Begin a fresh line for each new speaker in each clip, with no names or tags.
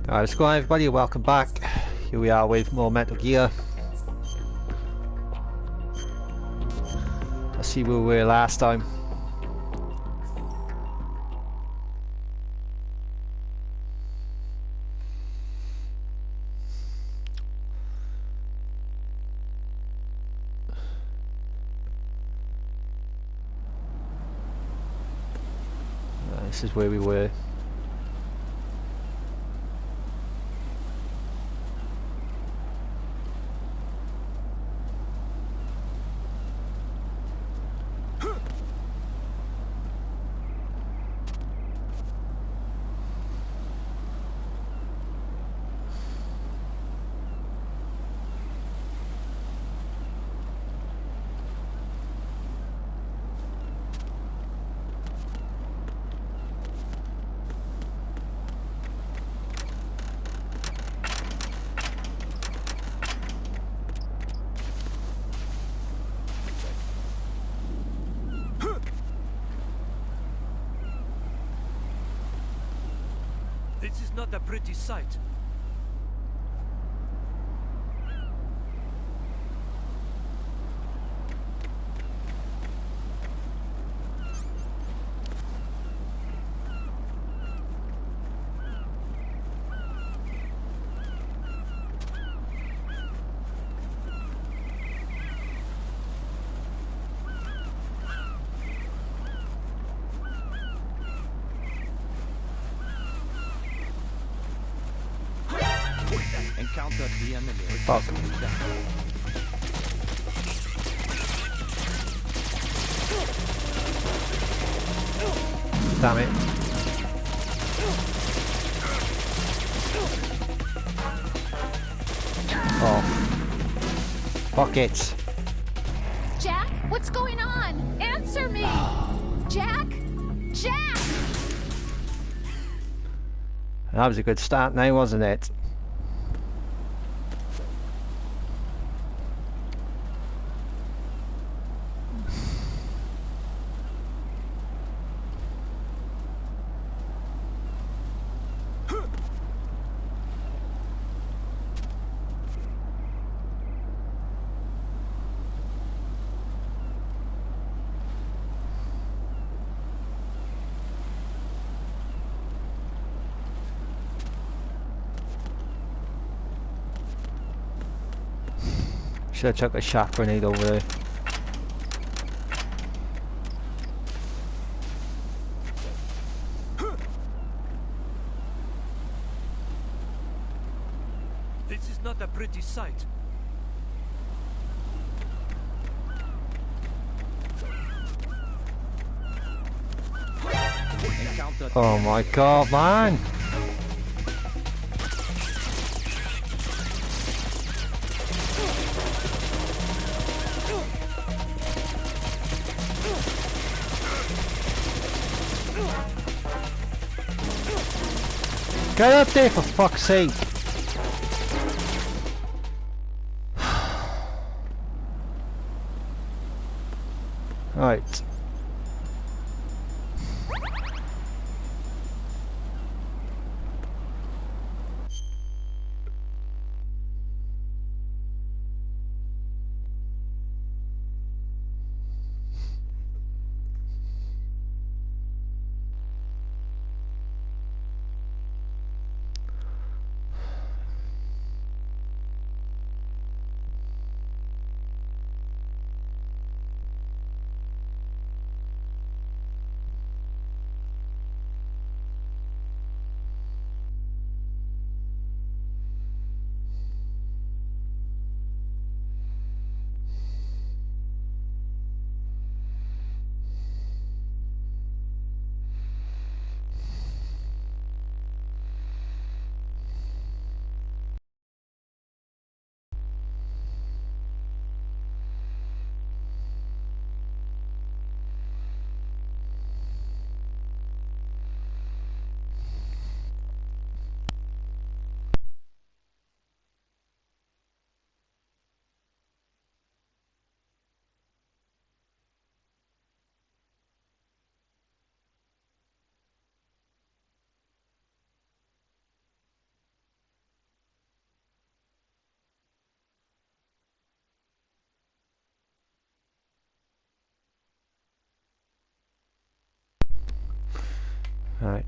Alright, what's going on everybody, welcome back. Here we are with more Metal Gear. Let's see where we were last time. This is where we were.
This is not a pretty sight. Encountered the enemy.
Fuck. Damn it. Oh. Fuck it.
Jack, what's going on? Answer me! Jack? Jack!
That was a good start now, wasn't it? Should have chucked a shock grenade over there.
This is not a pretty sight.
Oh my god, man! Get up there for fuck's sake! Right. Right.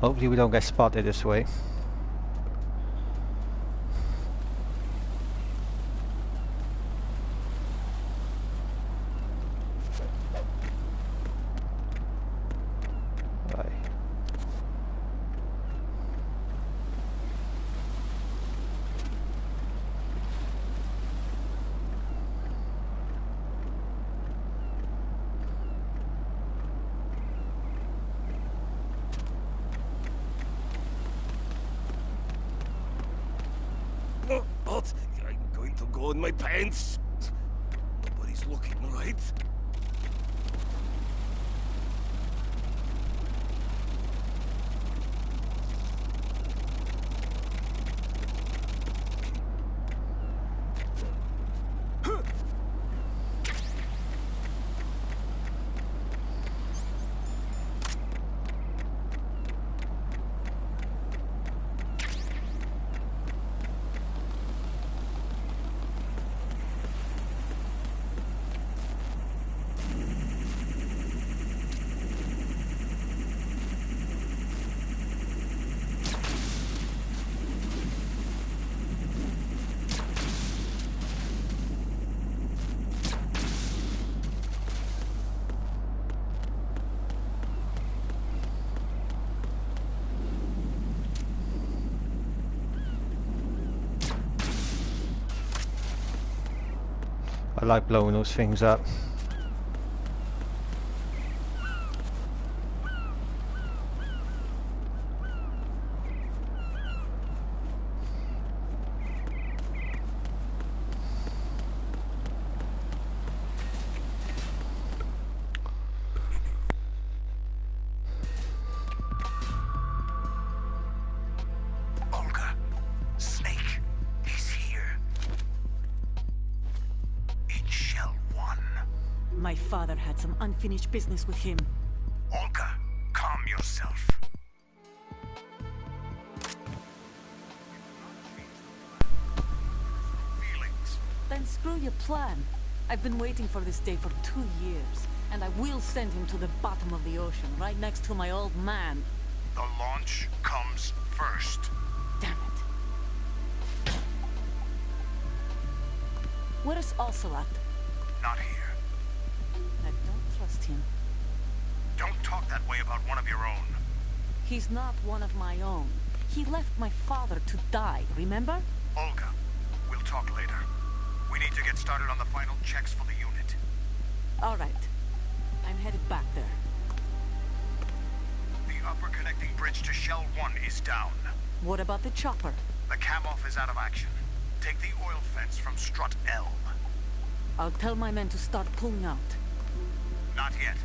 Hopefully we don't get spotted this way. Right.
But I'm going to go in my pants. Nobody's looking, right?
I like blowing those things up.
Olga, Snake, he's here. In Shell 1.
My father had some unfinished business with him.
Olga, calm yourself. Feelings.
Then screw your plan. I've been waiting for this day for 2 years, and I will send him to the bottom of the ocean, right next to my old man.
The launch comes first.
Damn it. Where is Ocelot?
Not here.
I don't trust him.
Don't talk that way about one of your own.
He's not one of my own. He left my father to die, remember?
Olga, we'll talk later. We need to get started on the final checks for the unit.
All right. I'm headed back there.
The upper connecting bridge to Shell 1 is down.
What about the chopper?
The cam-off is out of action. Take the oil fence from strut L.
I'll tell my men to start pulling out.
Not yet.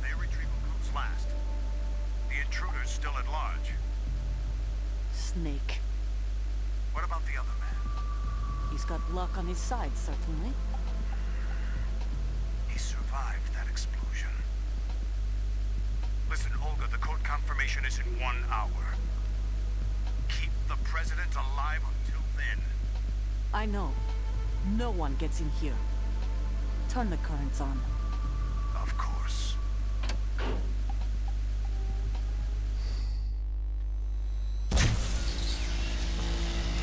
Their retrieval comes last. The intruder's still at large.
Snake.
What about the other man?
He's got luck on his side, certainly.
He survived that explosion. Listen, Olga, the code confirmation is in 1 hour. Keep the president alive until then.
I know. No one gets in here. Turn the currents on.
Of course.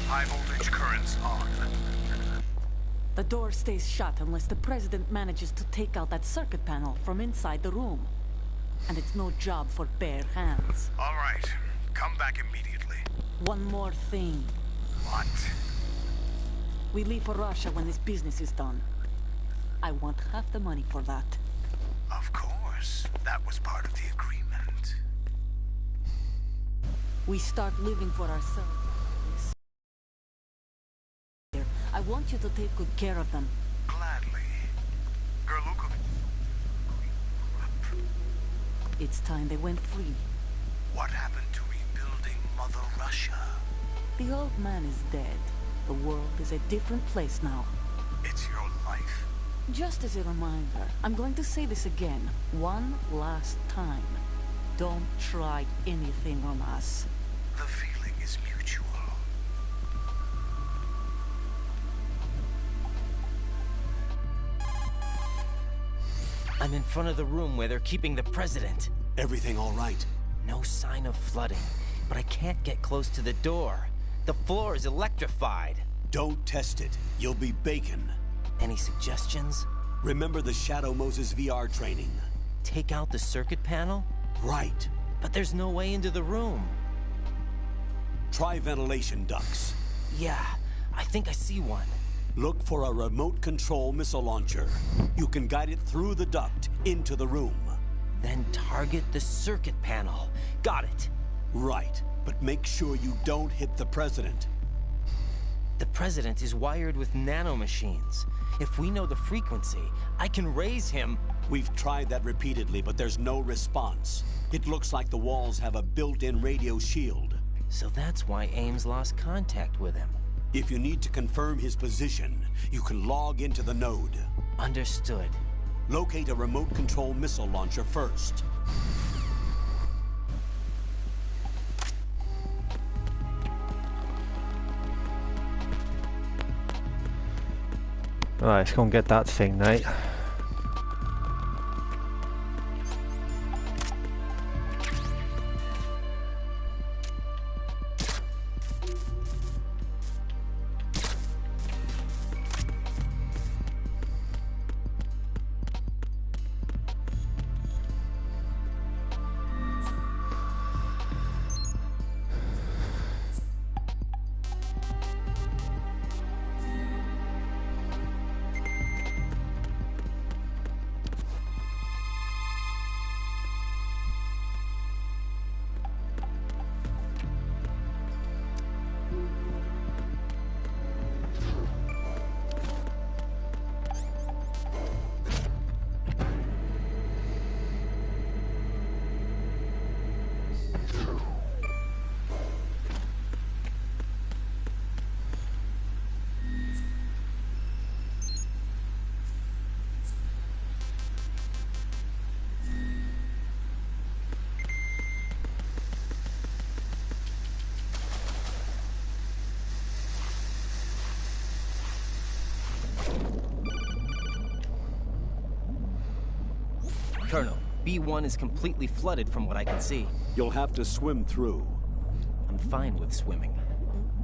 High voltage currents on.
The door stays shut unless the president manages to take out that circuit panel from inside the room. And it's no job for bare hands.
All right. Come back immediately.
One more thing.
What?
We leave for Russia when this business is done. I want half the money for that.
Of course. That was part of the agreement.
We start living for ourselves. I want you to take good care of them.
Gladly. Gerlukovich.
It's time they went free.
What happened to rebuilding Mother Russia?
The old man is dead. The world is a different place now.
It's your life.
Just as a reminder, I'm going to say this again, one last time. Don't try anything on us.
The feeling is mutual.
I'm in front of the room where they're keeping the president.
Everything all right?
No sign of flooding, but I can't get close to the door. The floor is electrified.
Don't test it. You'll be bacon.
Any suggestions?
Remember the Shadow Moses VR training?
Take out the circuit panel?
Right.
But there's no way into the room.
Try ventilation ducts.
Yeah, I think I see one.
Look for a remote control missile launcher. You can guide it through the duct into the room.
Then target the circuit panel. Got it.
Right, but make sure you don't hit the president.
The president is wired with nanomachines. If we know the frequency, I can raise him.
We've tried that repeatedly, but there's no response. It looks like the walls have a built-in radio shield.
So that's why Ames lost contact with him.
If you need to confirm his position, you can log into the node.
Understood.
Locate a remote control missile launcher first.
Right, let's go and get that thing, mate.
Colonel, B1 is completely flooded from what I can see.
You'll have to swim through.
I'm fine with swimming.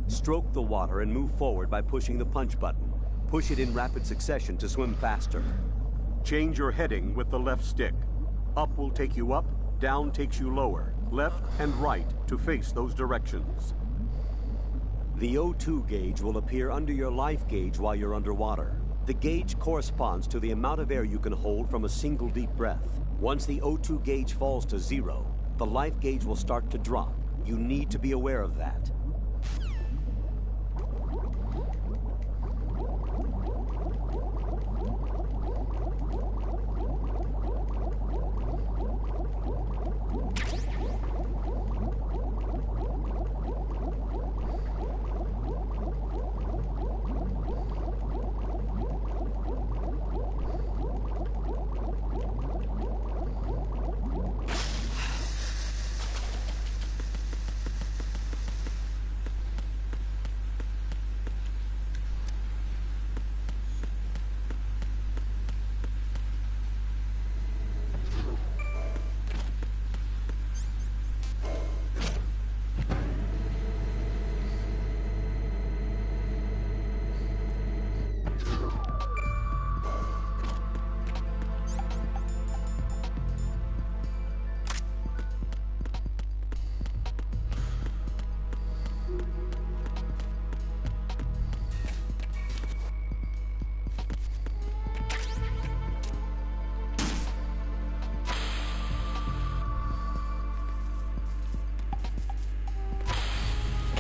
Stroke the water and move forward by pushing the punch button. Push it in rapid succession to swim faster. Change your heading with the left stick. Up will take you up, down takes you lower, left and right to face those directions. The O2 gauge will appear under your life gauge while you're underwater. The gauge corresponds to the amount of air you can hold from a single deep breath. Once the O2 gauge falls to 0, the life gauge will start to drop. You need to be aware of that.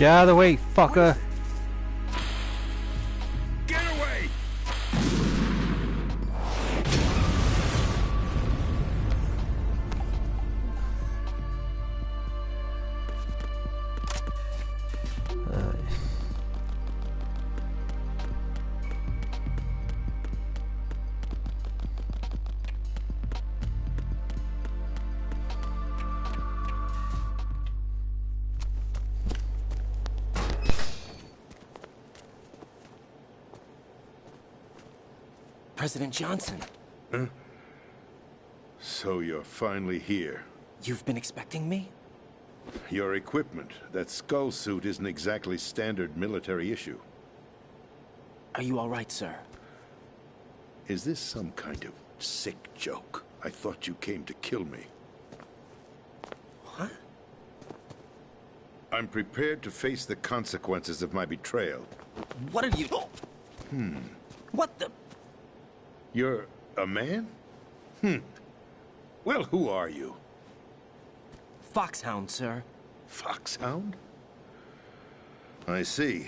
Get out of the way, fucker!
Get away!
President Johnson.
So you're finally here.
You've been expecting me?
Your equipment, that skull suit, isn't exactly standard military issue.
Are you all right, sir?
Is this some kind of sick joke? I thought you came to kill me.
What?
I'm prepared to face the consequences of my betrayal.
What are you... What the...
You're a man? Well, who are you?
Foxhound, sir.
Foxhound? I see.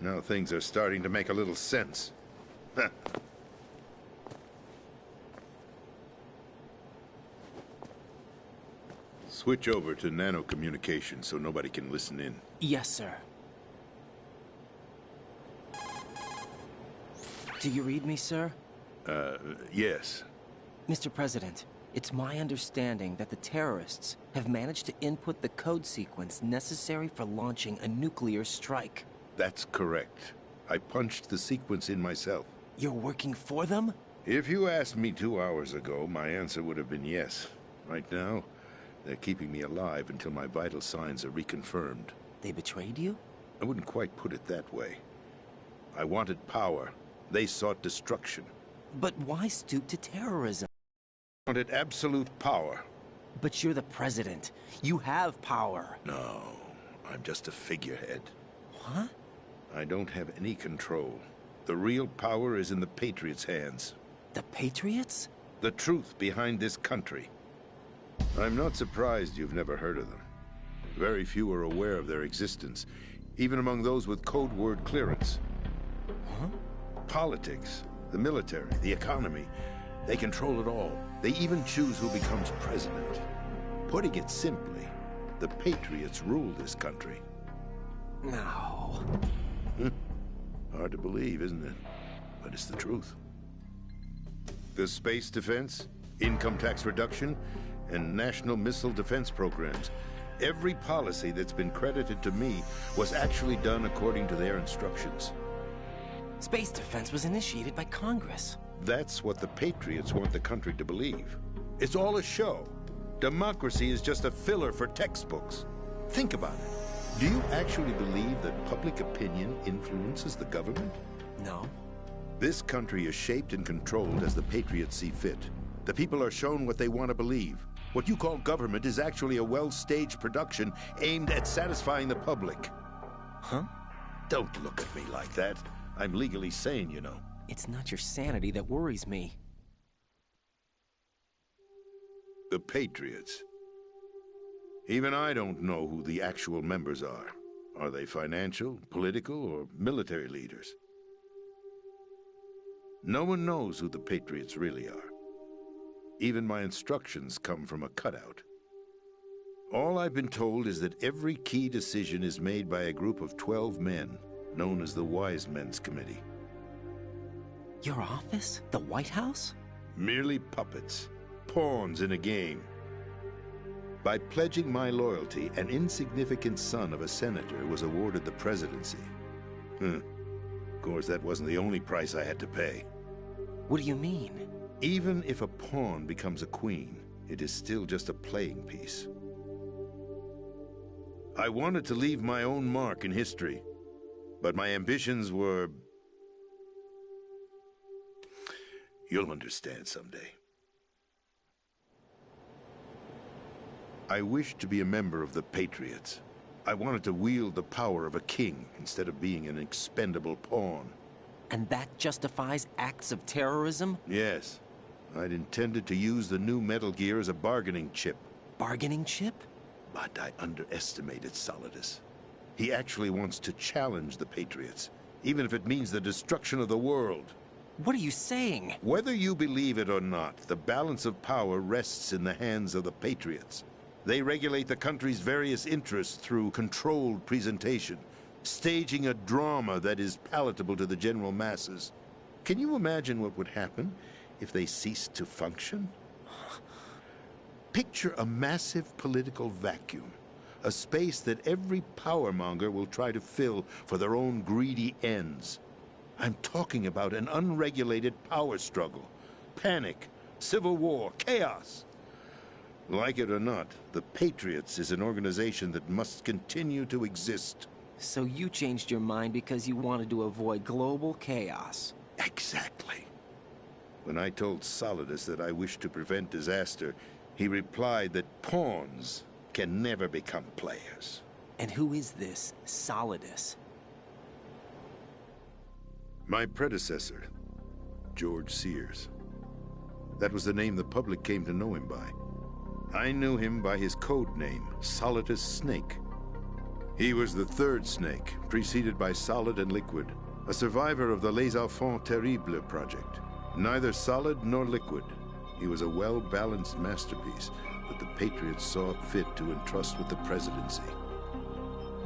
Now things are starting to make a little sense. Switch over to nano-communication so nobody can listen in.
Yes, sir. Do you read me, sir?
Yes.
Mr. President, it's my understanding that the terrorists have managed to input the code sequence necessary for launching a nuclear strike.
That's correct. I punched the sequence in myself.
You're working for them?
If you asked me 2 hours ago, my answer would have been yes. Right now, they're keeping me alive until my vital signs are reconfirmed.
They betrayed you?
I wouldn't quite put it that way. I wanted power. They sought destruction.
But why stoop to terrorism?
I wanted absolute power.
But you're the president. You have power.
No, I'm just a figurehead.
What?
I don't have any control. The real power is in the Patriots' hands.
The Patriots?
The truth behind this country. I'm not surprised you've never heard of them. Very few are aware of their existence, even among those with code word clearance.
Huh?
Politics, the military, the economy, they control it all. They even choose who becomes president. Putting it simply, the Patriots rule this country.
No.
Hard to believe, isn't it? But it's the truth. The space defense, income tax reduction, and national missile defense programs. Every policy that's been credited to me was actually done according to their instructions.
Space defense was initiated by Congress.
That's what the Patriots want the country to believe. It's all a show. Democracy is just a filler for textbooks. Think about it. Do you actually believe that public opinion influences the government?
No.
This country is shaped and controlled as the Patriots see fit. The people are shown what they want to believe. What you call government is actually a well-staged production aimed at satisfying the public.
Huh?
Don't look at me like that. I'm legally sane, you know.
It's not your sanity that worries me.
The Patriots. Even I don't know who the actual members are. Are they financial, political, or military leaders? No one knows who the Patriots really are. Even my instructions come from a cutout. All I've been told is that every key decision is made by a group of 12 men, known as the Wise Men's Committee.
Your office? The White House?
Merely puppets, pawns in a game. By pledging my loyalty, an insignificant son of a senator was awarded the presidency. Of course, that wasn't the only price I had to pay.
What do you mean?
Even if a pawn becomes a queen, it is still just a playing piece. I wanted to leave my own mark in history, but my ambitions were... You'll understand someday. I wished to be a member of the Patriots. I wanted to wield the power of a king instead of being an expendable pawn.
And that justifies acts of terrorism?
Yes. I'd intended to use the new Metal Gear as a bargaining chip.
Bargaining chip?
But I underestimated Solidus. He actually wants to challenge the Patriots, even if it means the destruction of the world.
What are you saying?
Whether you believe it or not, the balance of power rests in the hands of the Patriots. They regulate the country's various interests through controlled presentation, staging a drama that is palatable to the general masses. Can you imagine what would happen if they ceased to function? Picture a massive political vacuum, a space that every powermonger will try to fill for their own greedy ends. I'm talking about an unregulated power struggle. Panic, civil war, chaos. Like it or not, the Patriots is an organization that must continue to exist.
So you changed your mind because you wanted to avoid global chaos.
Exactly. When I told Solidus that I wished to prevent disaster, he replied that pawns can never become players.
And who is this Solidus?
My predecessor, George Sears. That was the name the public came to know him by. I knew him by his code name, Solidus Snake. He was the third Snake, preceded by Solid and Liquid, a survivor of the Les Enfants Terribles project. Neither solid nor liquid, he was a well-balanced masterpiece that the Patriots saw fit to entrust with the presidency.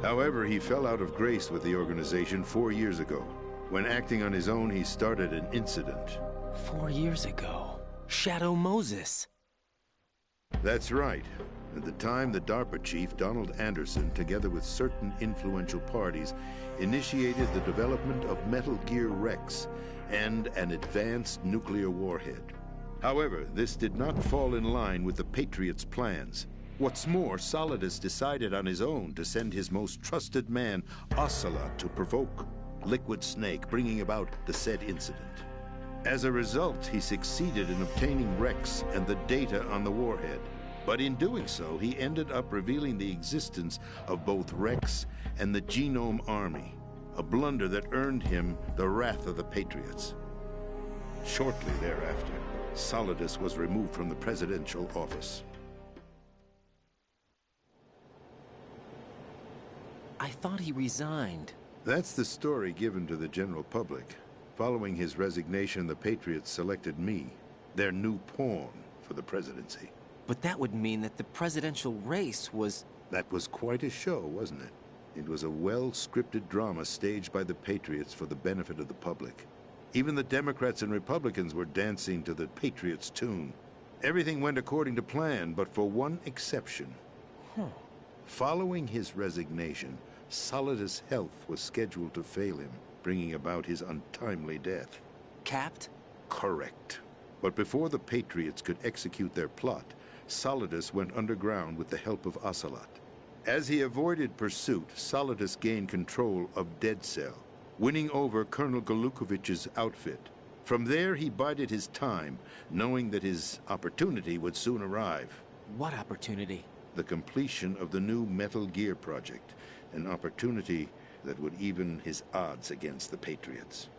However, he fell out of grace with the organization 4 years ago. When acting on his own, he started an incident.
4 years ago? Shadow Moses!
That's right. At the time, the DARPA chief, Donald Anderson, together with certain influential parties, initiated the development of Metal Gear Rex and an advanced nuclear warhead. However, this did not fall in line with the Patriots' plans. What's more, Solidus decided on his own to send his most trusted man, Ocelot, to provoke Liquid Snake, bringing about the said incident. As a result, he succeeded in obtaining Rex and the data on the warhead. But in doing so, he ended up revealing the existence of both Rex and the Genome Army, a blunder that earned him the wrath of the Patriots. Shortly thereafter, Solidus was removed from the presidential office.
I thought he resigned.
That's the story given to the general public. Following his resignation, the Patriots selected me, their new pawn, for the presidency.
But that would mean that the presidential race was...
That was quite a show, wasn't it? It was a well-scripted drama staged by the Patriots for the benefit of the public. Even the Democrats and Republicans were dancing to the Patriots' tune. Everything went according to plan, but for one exception. Following his resignation, Solidus' health was scheduled to fail him, bringing about his untimely death.
Capped?
Correct. But before the Patriots could execute their plot, Solidus went underground with the help of Ocelot. As he avoided pursuit, Solidus gained control of Dead Cell, winning over Colonel Golukovich's outfit. From there, he bided his time, knowing that his opportunity would soon arrive.
What opportunity?
The completion of the new Metal Gear project, an opportunity that would even his odds against the Patriots.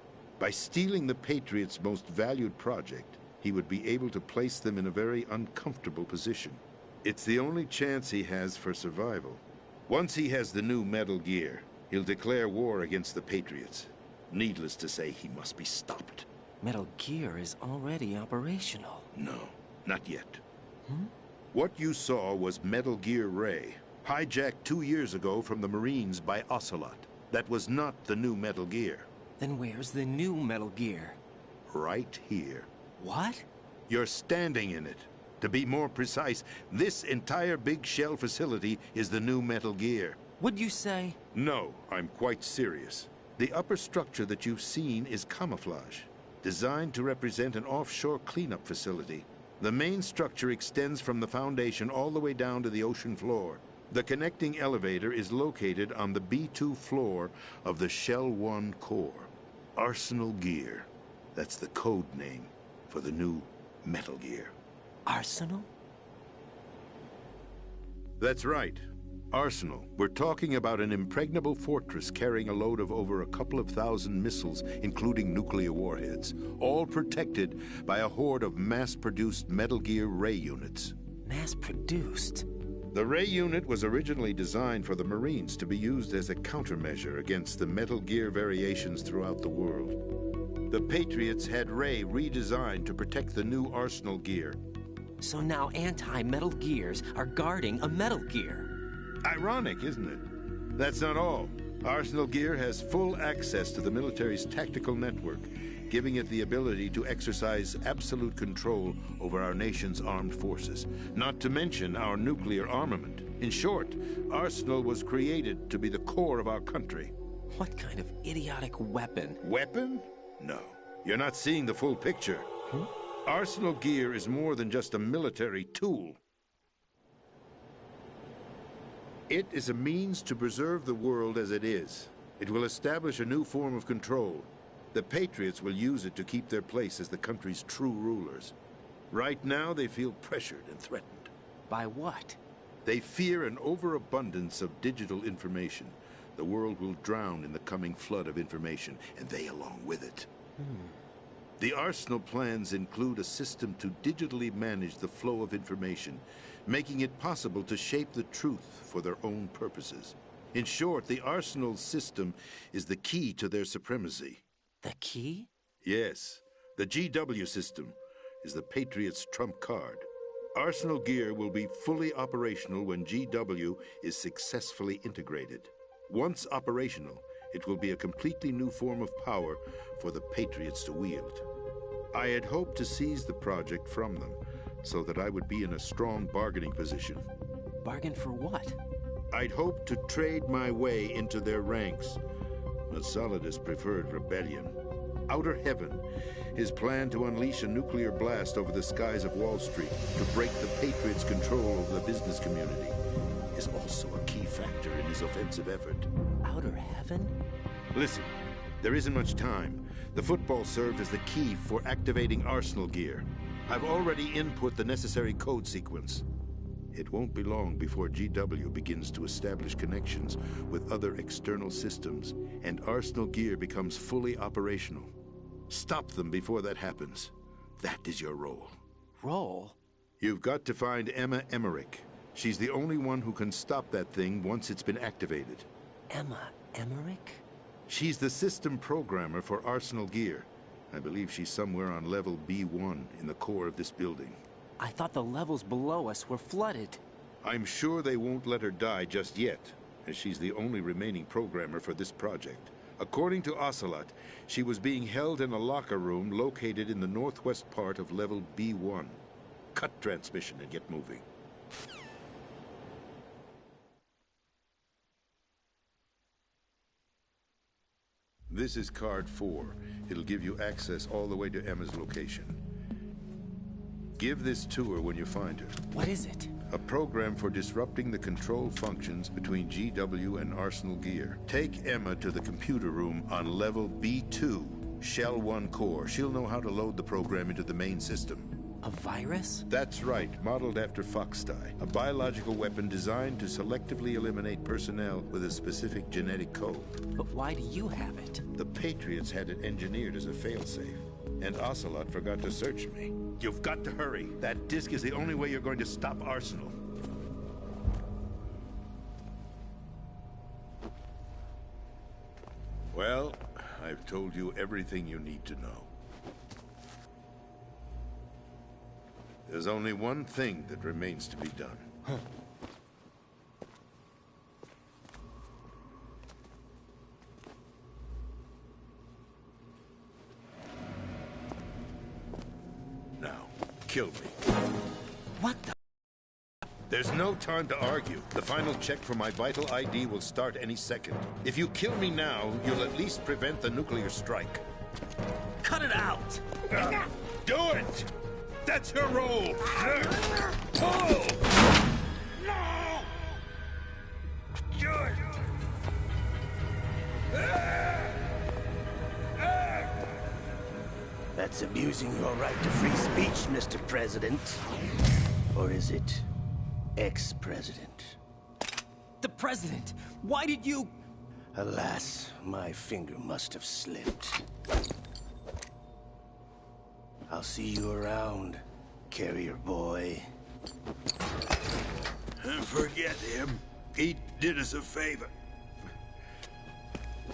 By stealing the Patriots' most valued project, he would be able to place them in a very uncomfortable position. It's the only chance he has for survival. Once he has the new Metal Gear, he'll declare war against the Patriots. Needless to say, he must be stopped.
Metal Gear is already operational.
No, not yet. What you saw was Metal Gear Ray, hijacked 2 years ago from the Marines by Ocelot. That was not the new Metal Gear.
Then where's the new Metal Gear?
Right here.
What?
You're standing in it. To be more precise, this entire big shell facility is the new Metal Gear.
Would you say?
No, I'm quite serious. The upper structure that you've seen is camouflage, designed to represent an offshore cleanup facility. The main structure extends from the foundation all the way down to the ocean floor. The connecting elevator is located on the B2 floor of the Shell 1 core. Arsenal Gear. That's the code name for the new Metal Gear.
Arsenal?
That's right. Arsenal. We're talking about an impregnable fortress carrying a load of over a couple of thousand missiles, including nuclear warheads, all protected by a horde of mass-produced Metal Gear Ray units.
Mass-produced?
The Ray unit was originally designed for the Marines to be used as a countermeasure against the Metal Gear variations throughout the world. The Patriots had Ray redesigned to protect the new Arsenal Gear.
So now anti-Metal Gears are guarding a Metal Gear.
Ironic, isn't it? That's not all. Arsenal Gear has full access to the military's tactical network, giving it the ability to exercise absolute control over our nation's armed forces, not to mention our nuclear armament. In short, Arsenal was created to be the core of our country.
What kind of idiotic weapon?
Weapon? No. You're not seeing the full picture. Arsenal gear is more than just a military tool. It is a means to preserve the world as it is. It will establish a new form of control. The Patriots will use it to keep their place as the country's true rulers. Right now, they feel pressured and threatened.
By what?
They fear an overabundance of digital information. The world will drown in the coming flood of information, and they along with it. The Arsenal plans include a system to digitally manage the flow of information, making it possible to shape the truth for their own purposes. In short, the Arsenal system is the key to their supremacy.
The key?
Yes, the GW system is the Patriots' trump card. Arsenal gear will be fully operational when GW is successfully integrated. Once operational, it will be a completely new form of power for the Patriots to wield. I had hoped to seize the project from them, so that I would be in a strong bargaining position.
Bargain for what?
I'd hoped to trade my way into their ranks, but Solidus preferred rebellion. Outer Heaven, his plan to unleash a nuclear blast over the skies of Wall Street to break the Patriots' control over the business community, is also a key factor in his offensive effort.
Outer Heaven?
Listen, there isn't much time. The football served as the key for activating Arsenal gear. I've already input the necessary code sequence. It won't be long before GW begins to establish connections with other external systems, and Arsenal gear becomes fully operational. Stop them before that happens. That is your role.
Role?
You've got to find Emma Emmerich. She's the only one who can stop that thing once it's been activated.
Emma Emmerich?
She's the system programmer for Arsenal gear. I believe she's somewhere on level B1 in the core of this building.
I thought the levels below us were flooded.
I'm sure they won't let her die just yet, as she's the only remaining programmer for this project. According to Ocelot, she was being held in a locker room located in the northwest part of level B1. Cut transmission and get moving. This is card 4. It'll give you access all the way to Emma's location. Give this to her when you find her.
What is it?
A program for disrupting the control functions between GW and Arsenal gear. Take Emma to the computer room on level B2, Shell 1 core. She'll know how to load the program into the main system.
A virus?
That's right, modeled after Foxdie. A biological weapon designed to selectively eliminate personnel with a specific genetic code.
But why do you have it?
The Patriots had it engineered as a failsafe, and Ocelot forgot to search me. You've got to hurry. That disk is the only way you're going to stop Arsenal. Well, I've told you everything you need to know. There's only one thing that remains to be done. Now, kill me.
What the?
There's no time to argue. The final check for my vital ID will start any second. If you kill me now, you'll at least prevent the nuclear strike.
Cut it out!
Do it! That's your role! Pull! No! Good!
That's abusing your right to free speech, Mr. President. Or is it ex-president?
The president! Why did you...
Alas, my finger must have slipped. I'll see you around, carrier boy.
Forget him. He did us a favor.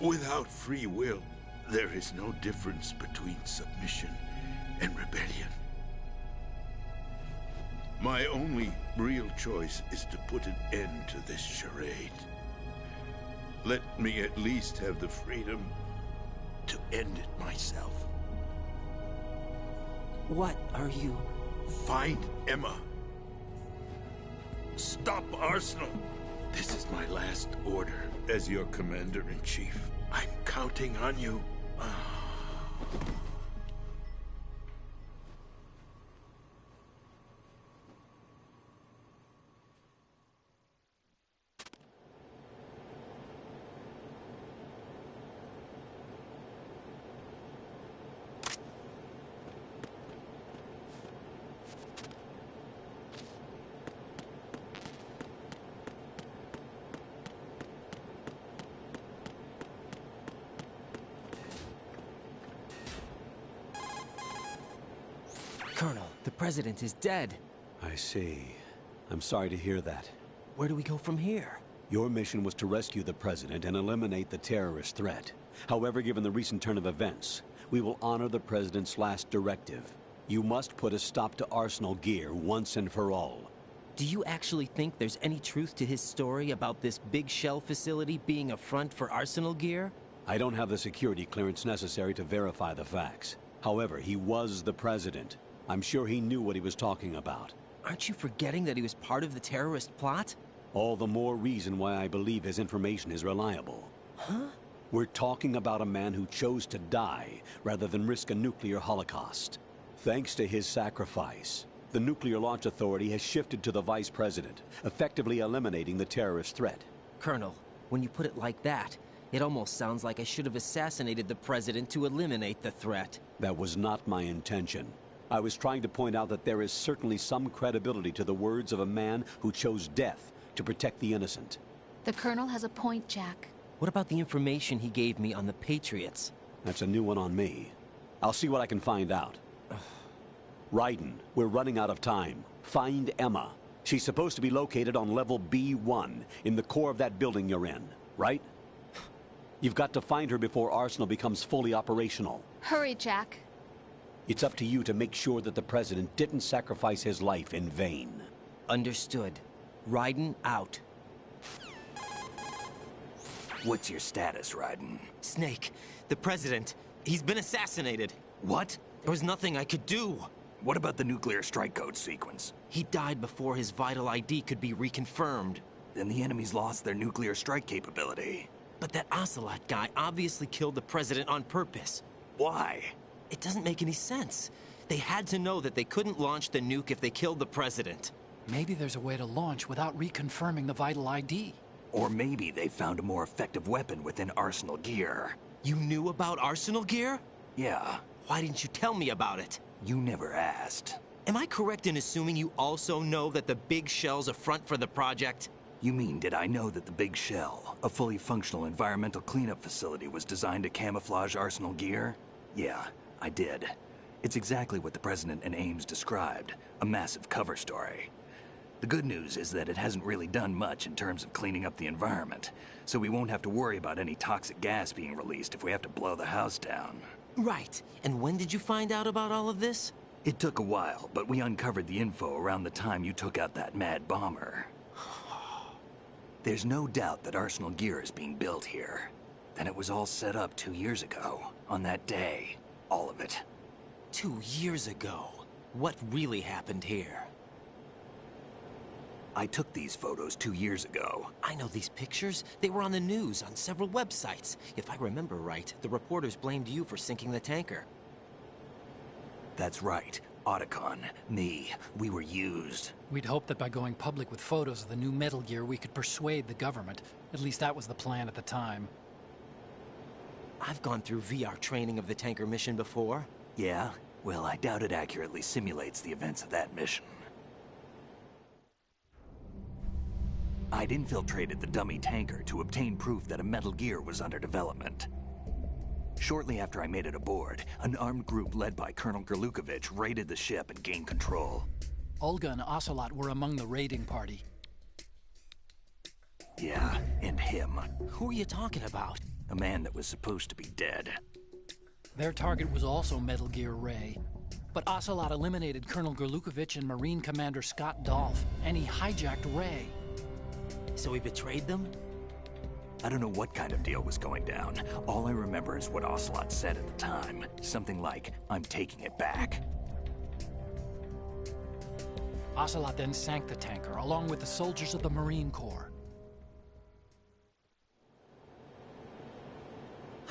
Without free will, there is no difference between submission and rebellion. My only real choice is to put an end to this charade. Let me at least have the freedom to end it myself.
What are you...
Find Emma. Stop Arsenal. This is my last order as your commander-in-chief.
I'm counting on you.
Colonel, the president is dead.
I see. I'm sorry to hear that.
Where do we go from here?
Your mission was to rescue the president and eliminate the terrorist threat. However, given the recent turn of events, we will honor the president's last directive. You must put a stop to Arsenal gear once and for all.
Do you actually think there's any truth to his story about this big shell facility being a front for Arsenal gear?
I don't have the security clearance necessary to verify the facts. However, he was the president. I'm sure he knew what he was talking about.
Aren't you forgetting that he was part of the terrorist plot?
All the more reason why I believe his information is reliable.
Huh?
We're talking about a man who chose to die rather than risk a nuclear holocaust. Thanks to his sacrifice, the Nuclear Launch Authority has shifted to the vice president, effectively eliminating the terrorist threat.
Colonel, when you put it like that, it almost sounds like I should have assassinated the president to eliminate the threat.
That was not my intention. I was trying to point out that there is certainly some credibility to the words of a man who chose death to protect the innocent.
The Colonel has a point, Jack.
What about the information he gave me on the Patriots?
That's a new one on me. I'll see what I can find out. Raiden, we're running out of time. Find Emma. She's supposed to be located on level B1, in the core of that building you're in, right? You've got to find her before Arsenal becomes fully operational.
Hurry, Jack.
It's up to you to make sure that the president didn't sacrifice his life in vain.
Understood. Raiden out.
What's your status, Raiden?
Snake, the president, he's been assassinated.
What?
There was nothing I could do.
What about the nuclear strike code sequence?
He died before his vital ID could be reconfirmed.
Then the enemy's lost their nuclear strike capability.
But that Ocelot guy obviously killed the president on purpose.
Why?
It doesn't make any sense. They had to know that they couldn't launch the nuke if they killed the president.
Maybe there's a way to launch without reconfirming the vital ID.
Or maybe they found a more effective weapon within Arsenal gear.
You knew about Arsenal gear?
Yeah.
Why didn't you tell me about it?
You never asked.
Am I correct in assuming you also know that the big shell's a front for the project?
You mean, did I know that the Big Shell, a fully functional environmental cleanup facility, was designed to camouflage Arsenal gear? Yeah, I did. It's exactly what the President and Ames described, a massive cover story. The good news is that it hasn't really done much in terms of cleaning up the environment, so we won't have to worry about any toxic gas being released if we have to blow the house down.
Right. And when did you find out about all of this?
It took a while, but we uncovered the info around the time you took out that mad bomber. There's no doubt that Arsenal gear is being built here. Then it was all set up 2 years ago, on that day. All of it.
2 years ago? What really happened here?
I took these photos 2 years ago.
I know these pictures. They were on the news, on several websites. If I remember right, the reporters blamed you for sinking the tanker.
That's right. Otacon, me, we were used.
We'd hoped that by going public with photos of the new Metal Gear, we could persuade the government. At least that was the plan at the time.
I've gone through VR training of the tanker mission before.
Yeah? Well, I doubt it accurately simulates the events of that mission. I'd infiltrated the dummy tanker to obtain proof that a Metal Gear was under development. Shortly after I made it aboard, an armed group led by Colonel Gerlukovich raided the ship and gained control.
Olga and Ocelot were among the raiding party.
Yeah, and him.
Who are you talking about?
A man that was supposed to be dead.
Their target was also Metal Gear Ray. But Ocelot eliminated Colonel Gerlukovich and Marine Commander Scott Dolph, and he hijacked Ray.
So he betrayed them?
I don't know what kind of deal was going down. All I remember is what Ocelot said at the time. Something like, "I'm taking it back."
Ocelot then sank the tanker, along with the soldiers of the Marine Corps.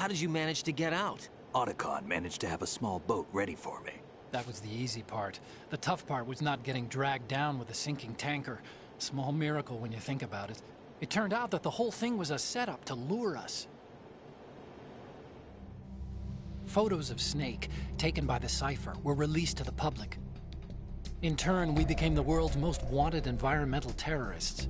How did you manage to get out?
Otacon managed to have a small boat ready for me.
That was the easy part. The tough part was not getting dragged down with a sinking tanker. Small miracle when you think about it. It turned out that the whole thing was a setup to lure us. Photos of Snake, taken by the Cypher, were released to the public. In turn, we became the world's most wanted environmental terrorists.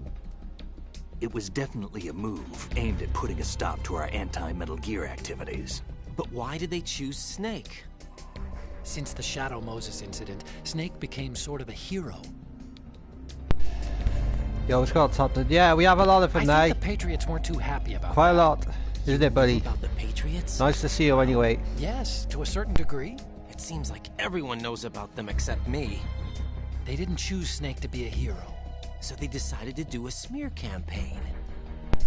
It was definitely a move aimed at putting a stop to our anti-Metal Gear activities.
But why did they choose Snake?
Since the Shadow Moses incident, Snake became sort of a hero.
Yo, it's got something. Yeah, we have a lot of them now.
I think the Patriots weren't too happy about
Quite a
that.
lot, isn't it, buddy?
About the Patriots?
Nice to see you anyway.
Yes, to a certain degree.
It seems like everyone knows about them except me.
They didn't choose Snake to be a hero.
So they decided to do a smear campaign.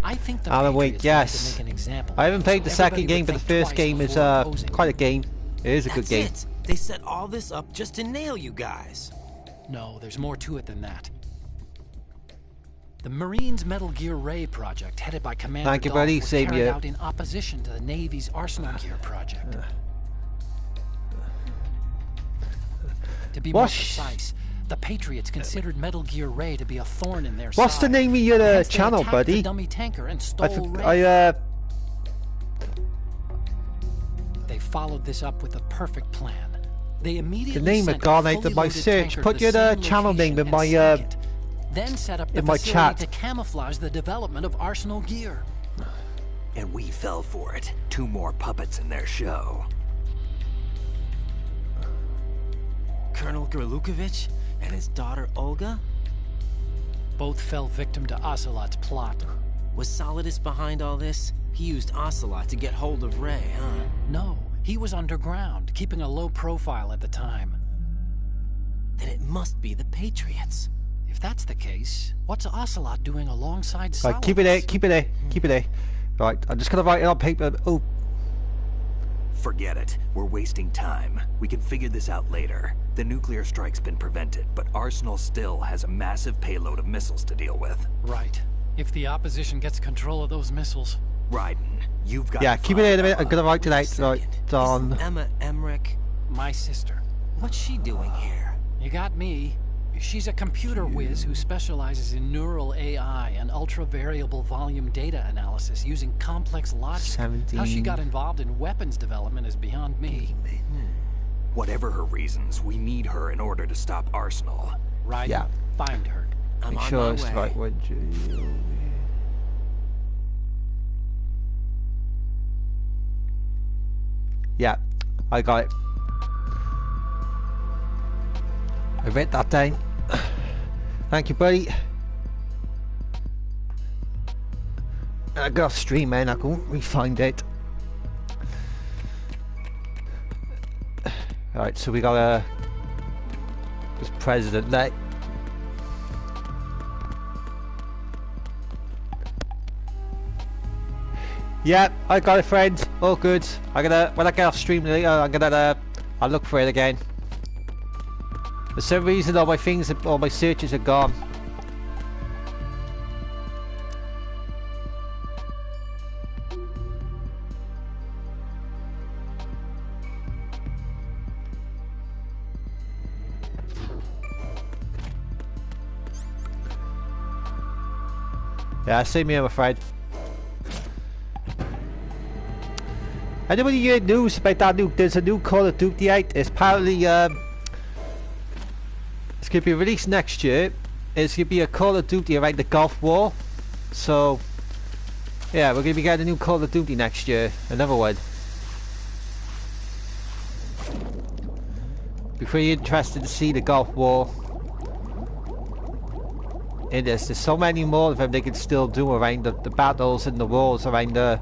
I think the
Alan
Patriots
Wake,
wanted to
yes.
make an example.
I haven't played the
So
second
everybody
game, but
would
the
think
first
twice
game is
before opposing
quite a game. It is a good
That's
game.
it. They set all this up just to nail you guys.
No, there's more to it than that. The Marines' Metal Gear Ray project, headed by Commander
Thank you,
Dolph,
buddy.
was
Same
carried
here.
out in opposition to the Navy's Arsenal Gear project. To be more
What?
precise, the Patriots considered Metal Gear Ray to be a thorn in their
What's
side.
the name of your
Hence, they
channel,
attacked
buddy?
the dummy tanker and stole Ray. They followed this up with a perfect plan. They immediately
The name
sent
had gone
a
out of
fully
my
loaded
search.
tanker
Put
to the
your
same
channel name
location
in my
and sank it. Then set up the
in my
facility
chat.
to camouflage the development of Arsenal Gear.
And we fell for it. 2 more puppets in their show.
Colonel Gerlukovich and his daughter Olga?
Both fell victim to Ocelot's plot.
Was Solidus behind all this? He used Ocelot to get hold of Ray, huh?
No, he was underground, keeping a low profile at the time.
Then it must be the Patriots.
If that's the case, what's Ocelot doing alongside Solidus?
Right, keep it there, keep it there, keep it there. Right, I'm just gonna write it on paper. Oh,
Forget it. We're wasting time. We can figure this out later. The nuclear strike's been prevented, but Arsenal still has a massive payload of missiles to deal with.
Right. If the opposition gets control of those missiles.
Ryden, you've got
yeah,
to
keep it there in a minute. I'm
find
gonna
Emma.
write tonight. Right, Don.
Isn't Emma Emmerich?
My sister.
What's she doing here?
You got me. She's a computer whiz who specializes in neural AI and ultra-variable volume data analysis using complex logic.
17.
How she got involved in weapons development is beyond me.
Whatever her reasons, we need her in order to stop Arsenal.
Right?
Yeah.
Find her.
I'm
Make
on
sure
my
it's the
way.
right one. Yeah, I got it. I read that down. Thank you, buddy. I got off stream, man. I can re-find it. Alright, so we got this president there. Yeah, I got it, friends. All good. When I get off stream later, I'll look for it again. For some reason, all my searches are gone. Yeah, same here, I'm afraid. Anybody hear news about that there's a new Call of Duty out? It's apparently it's gonna be released next year. It's gonna be a Call of Duty around the Gulf War. So yeah, we're gonna be getting a new Call of Duty next year. Another one. Be pretty interested to see the Gulf War in this. There's so many more of them they can still do around the battles and the wars around the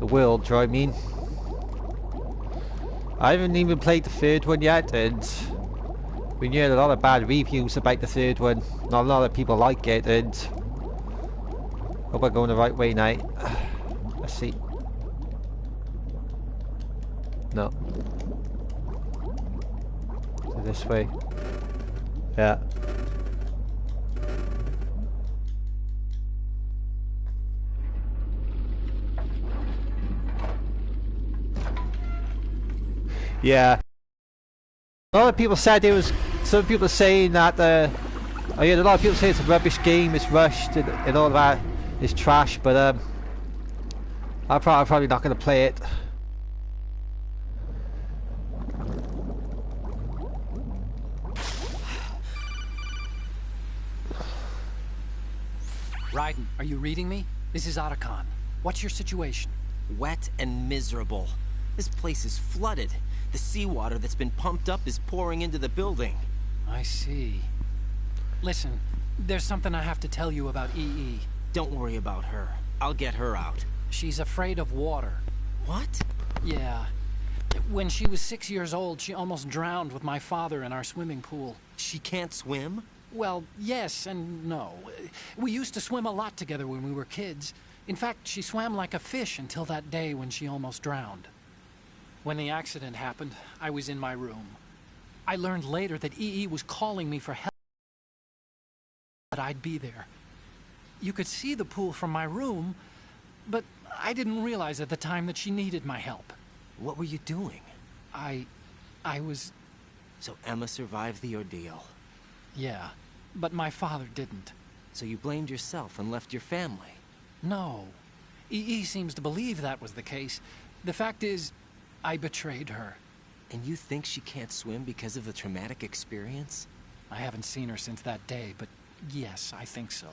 world, do you know what I mean? I haven't even played the third one yet, and we heard a lot of bad reviews about the third one. Not a lot of people like it, and hope we're going the right way now. Let's see. No. So this way. Yeah. Yeah. A lot of people said it was. Some people saying that. I heard a lot of people say it's a rubbish game. It's rushed and all that. It's trash. But I'm probably not going to play it.
Raiden, are you reading me? This is Otacon. What's your situation?
Wet and miserable. This place is flooded. The seawater that's been pumped up is pouring into the building.
I see. Listen, there's something I have to tell you about EE.
Don't worry about her. I'll get her out.
She's afraid of water.
What?
Yeah. When she was 6 years old, she almost drowned with my father in our swimming pool.
She can't swim?
Well, yes and no. We used to swim a lot together when we were kids. In fact, she swam like a fish until that day when she almost drowned. When the accident happened, I was in my room. I learned later that EE was calling me for help, that I'd be there. You could see the pool from my room, but I didn't realize at the time that she needed my help.
What were you doing?
I was...
So Emma survived the ordeal.
Yeah, but my father didn't.
So you blamed yourself and left your family?
No. EE seems to believe that was the case. The fact is, I betrayed her.
And you think she can't swim because of the traumatic experience?
I haven't seen her since that day, but yes, I think so.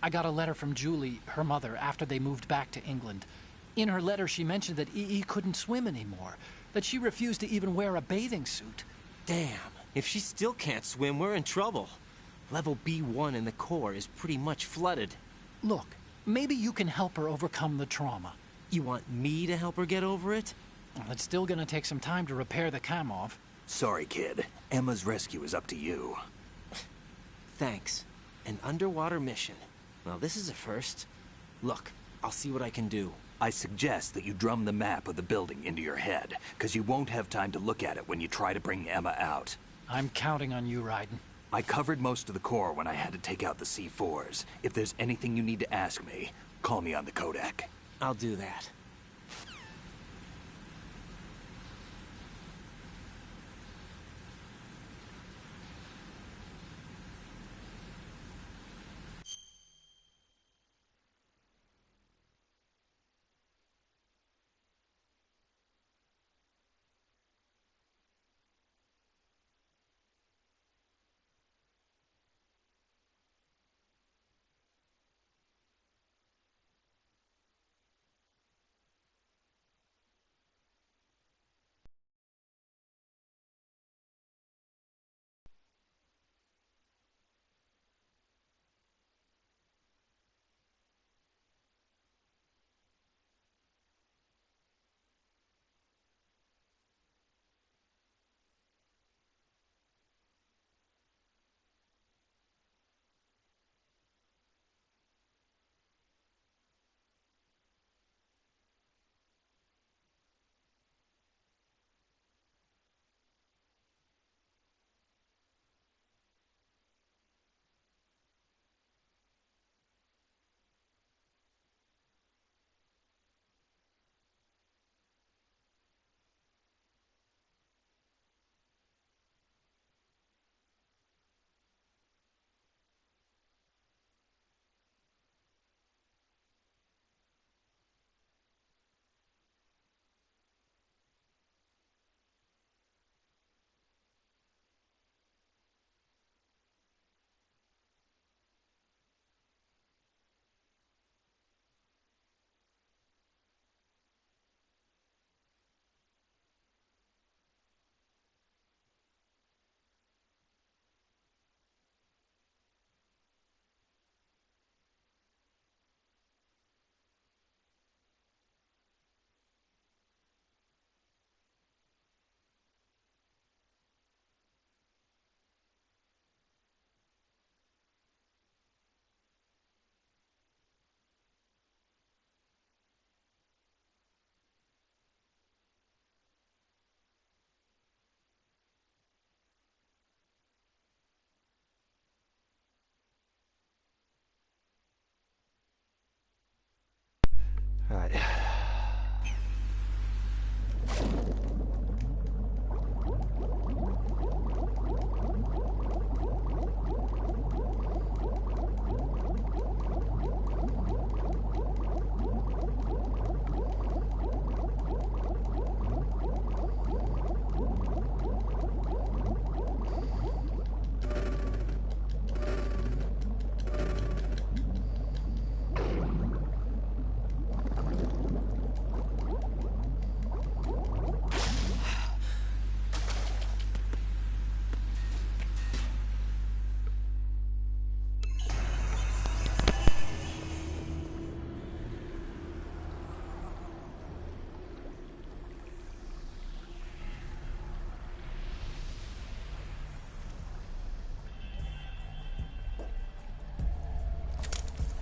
I got a letter from Julie, her mother, after they moved back to England. In her letter, she mentioned that EE couldn't swim anymore, that she refused to even wear a bathing suit.
Damn, if she still can't swim, we're in trouble. Level B1 in the core is pretty much flooded.
Look, maybe you can help her overcome the trauma.
You want me to help her get over it?
Well, it's still gonna take some time to repair the Kamov.
Sorry, kid. Emma's rescue is up to you.
Thanks. An underwater mission. Well, this is a first. Look, I'll see what I can do.
I suggest that you drum the map of the building into your head, because you won't have time to look at it when you try to bring Emma out.
I'm counting on you, Raiden.
I covered most of the core when I had to take out the C4s. If there's anything you need to ask me, call me on the codec.
I'll do that.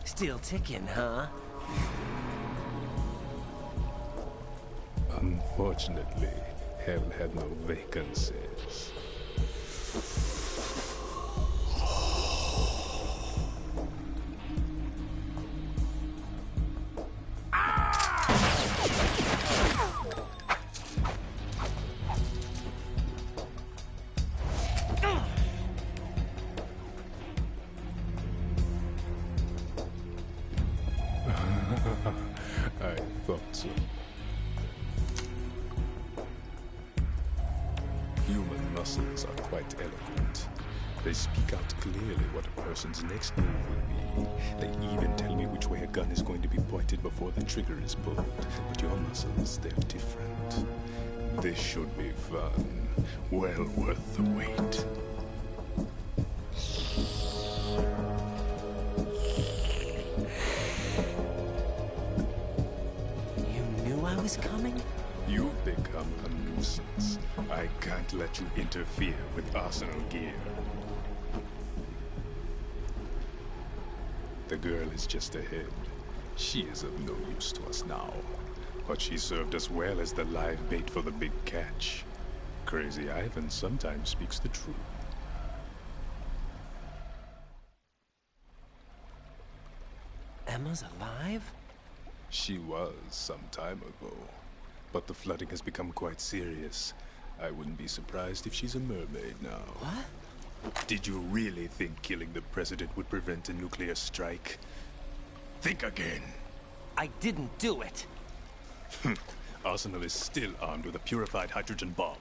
Still ticking, huh?
Unfortunately, hell had no vacancies. I thought so. Human muscles are quite eloquent. They speak out clearly what a person's next move will be. They even tell me which way a gun is going to be pointed before the trigger is pulled. But your muscles, they're different. This should be fun. Well worth the wait.
I was coming?
You've become a nuisance. I can't let you interfere with Arsenal gear. The girl is just ahead. She is of no use to us now. But she served us well as the live bait for the big catch. Crazy Ivan sometimes speaks the truth.
Emma's alive?
She was some time ago, but the flooding has become quite serious. I wouldn't be surprised if she's a mermaid now.
What?
Did you really think killing the president would prevent a nuclear strike? Think again.
I didn't do it.
Arsenal is still armed with a purified hydrogen bomb.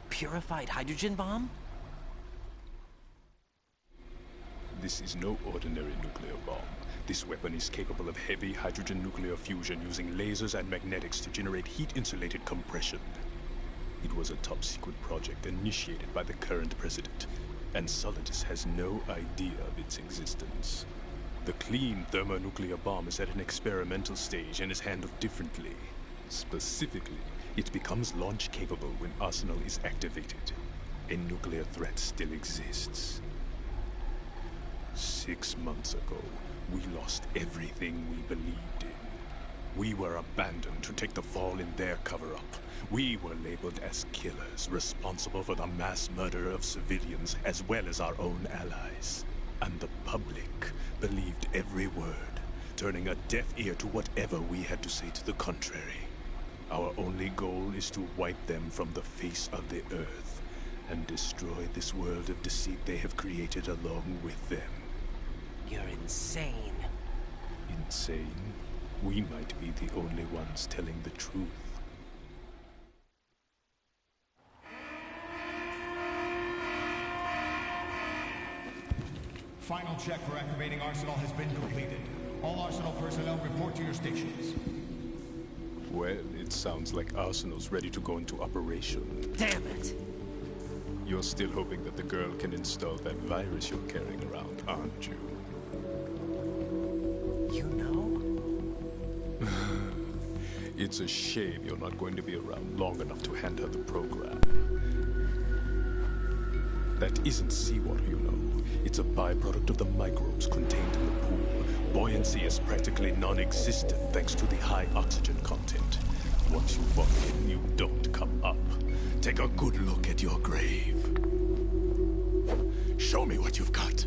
Purified hydrogen bomb?
This is no ordinary nuclear bomb. This weapon is capable of heavy hydrogen nuclear fusion using lasers and magnetics to generate heat-insulated compression. It was a top-secret project initiated by the current president, and Solidus has no idea of its existence. The clean thermonuclear bomb is at an experimental stage and is handled differently. Specifically, it becomes launch-capable when Arsenal is activated. A nuclear threat still exists. 6 months ago, we lost everything we believed in. We were abandoned to take the fall in their cover-up. We were labeled as killers, responsible for the mass murder of civilians as well as our own allies. And the public believed every word, turning a deaf ear to whatever we had to say to the contrary. Our only goal is to wipe them from the face of the earth and destroy this world of deceit they have created along with them.
You're insane.
Insane? We might be the only ones telling the truth.
Final check for activating Arsenal has been completed. All Arsenal personnel report to your stations.
Well, it sounds like Arsenal's ready to go into operation.
Damn it!
You're still hoping that the girl can install that virus you're carrying around, aren't you?
You know?
It's a shame you're not going to be around long enough to hand her the program. That isn't seawater, you know. It's a byproduct of the microbes contained in the pool. Buoyancy is practically non-existent thanks to the high oxygen content. Once you fall in, you don't come up. Take a good look at your grave. Show me what you've got.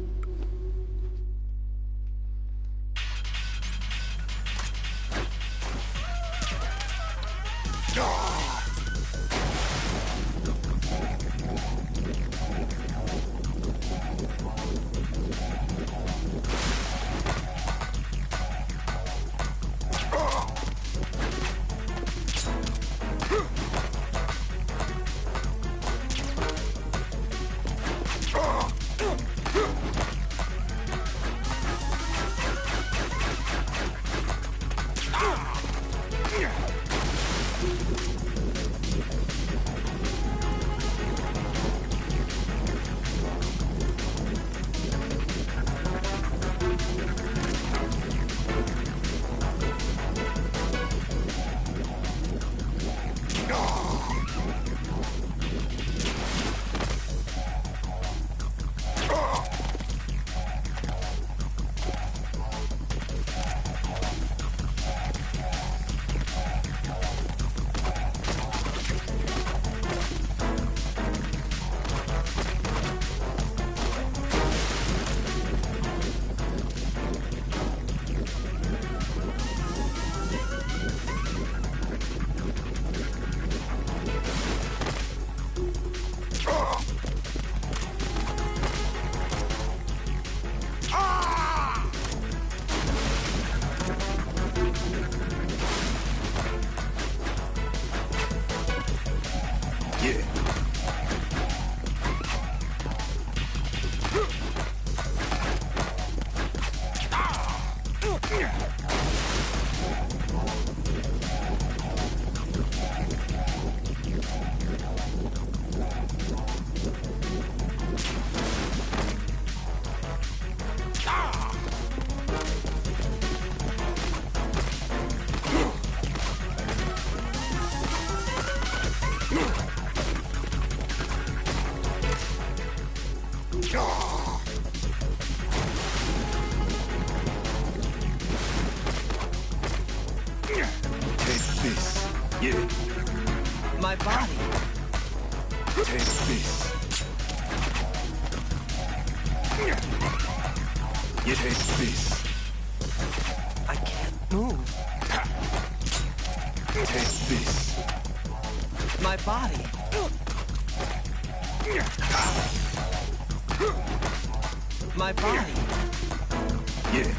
My body.
Take this. You take this.
I can't move.
Take this.
My body. My body.
Yeah.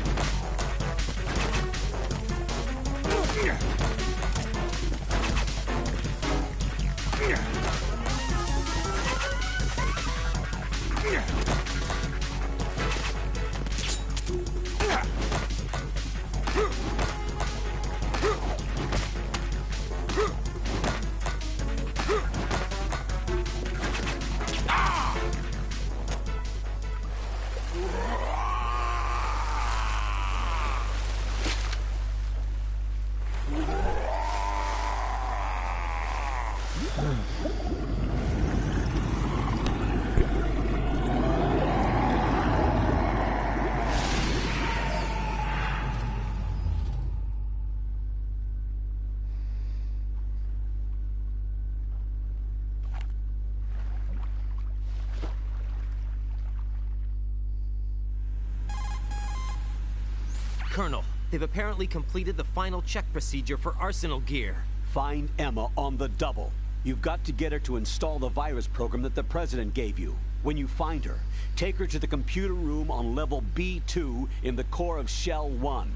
Colonel, they've apparently completed the final check procedure for arsenal gear.
Find Emma on the double. You've got to get her to install the virus program that the President gave you. When you find her, take her to the computer room on level B2 in the core of Shell 1.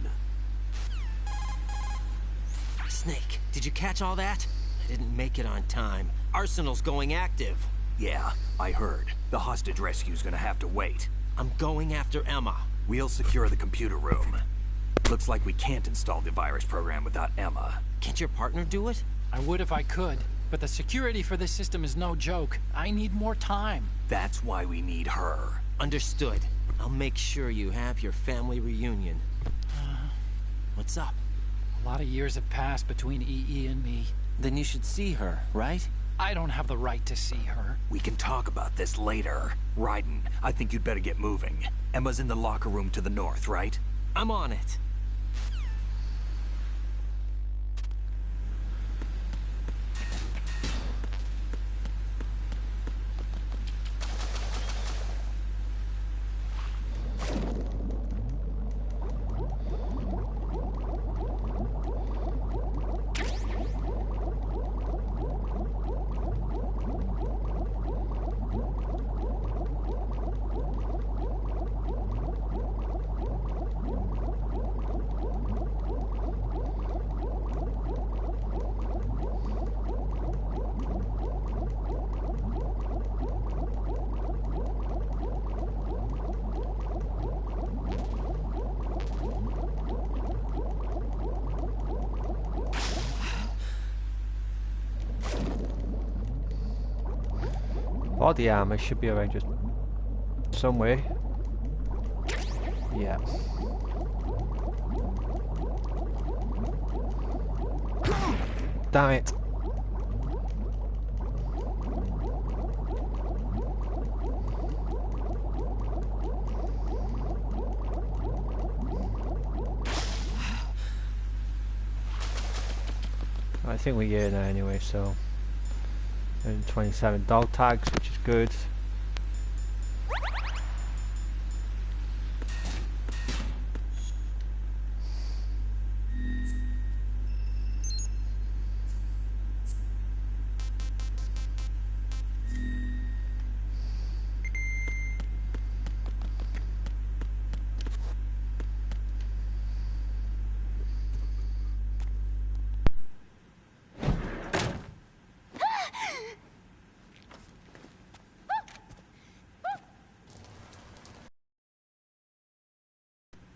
Snake, did you catch all that? I didn't make it on time. Arsenal's going active.
Yeah, I heard. The hostage rescue's gonna have to wait.
I'm going after Emma.
We'll secure the computer room. Looks like we can't install the virus program without Emma.
Can't your partner do it?
I would if I could, but the security for this system is no joke. I need more time.
That's why we need her.
Understood. I'll make sure you have your family reunion. What's up?
A lot of years have passed between EE and me.
Then you should see her, right?
I don't have the right to see her.
We can talk about this later. Raiden, I think you'd better get moving. Emma's in the locker room to the north, right?
I'm on it.
Body armor should be around just somewhere. Yeah. Damn it. I think we're here now anyway, so 27 dog tags, which is good.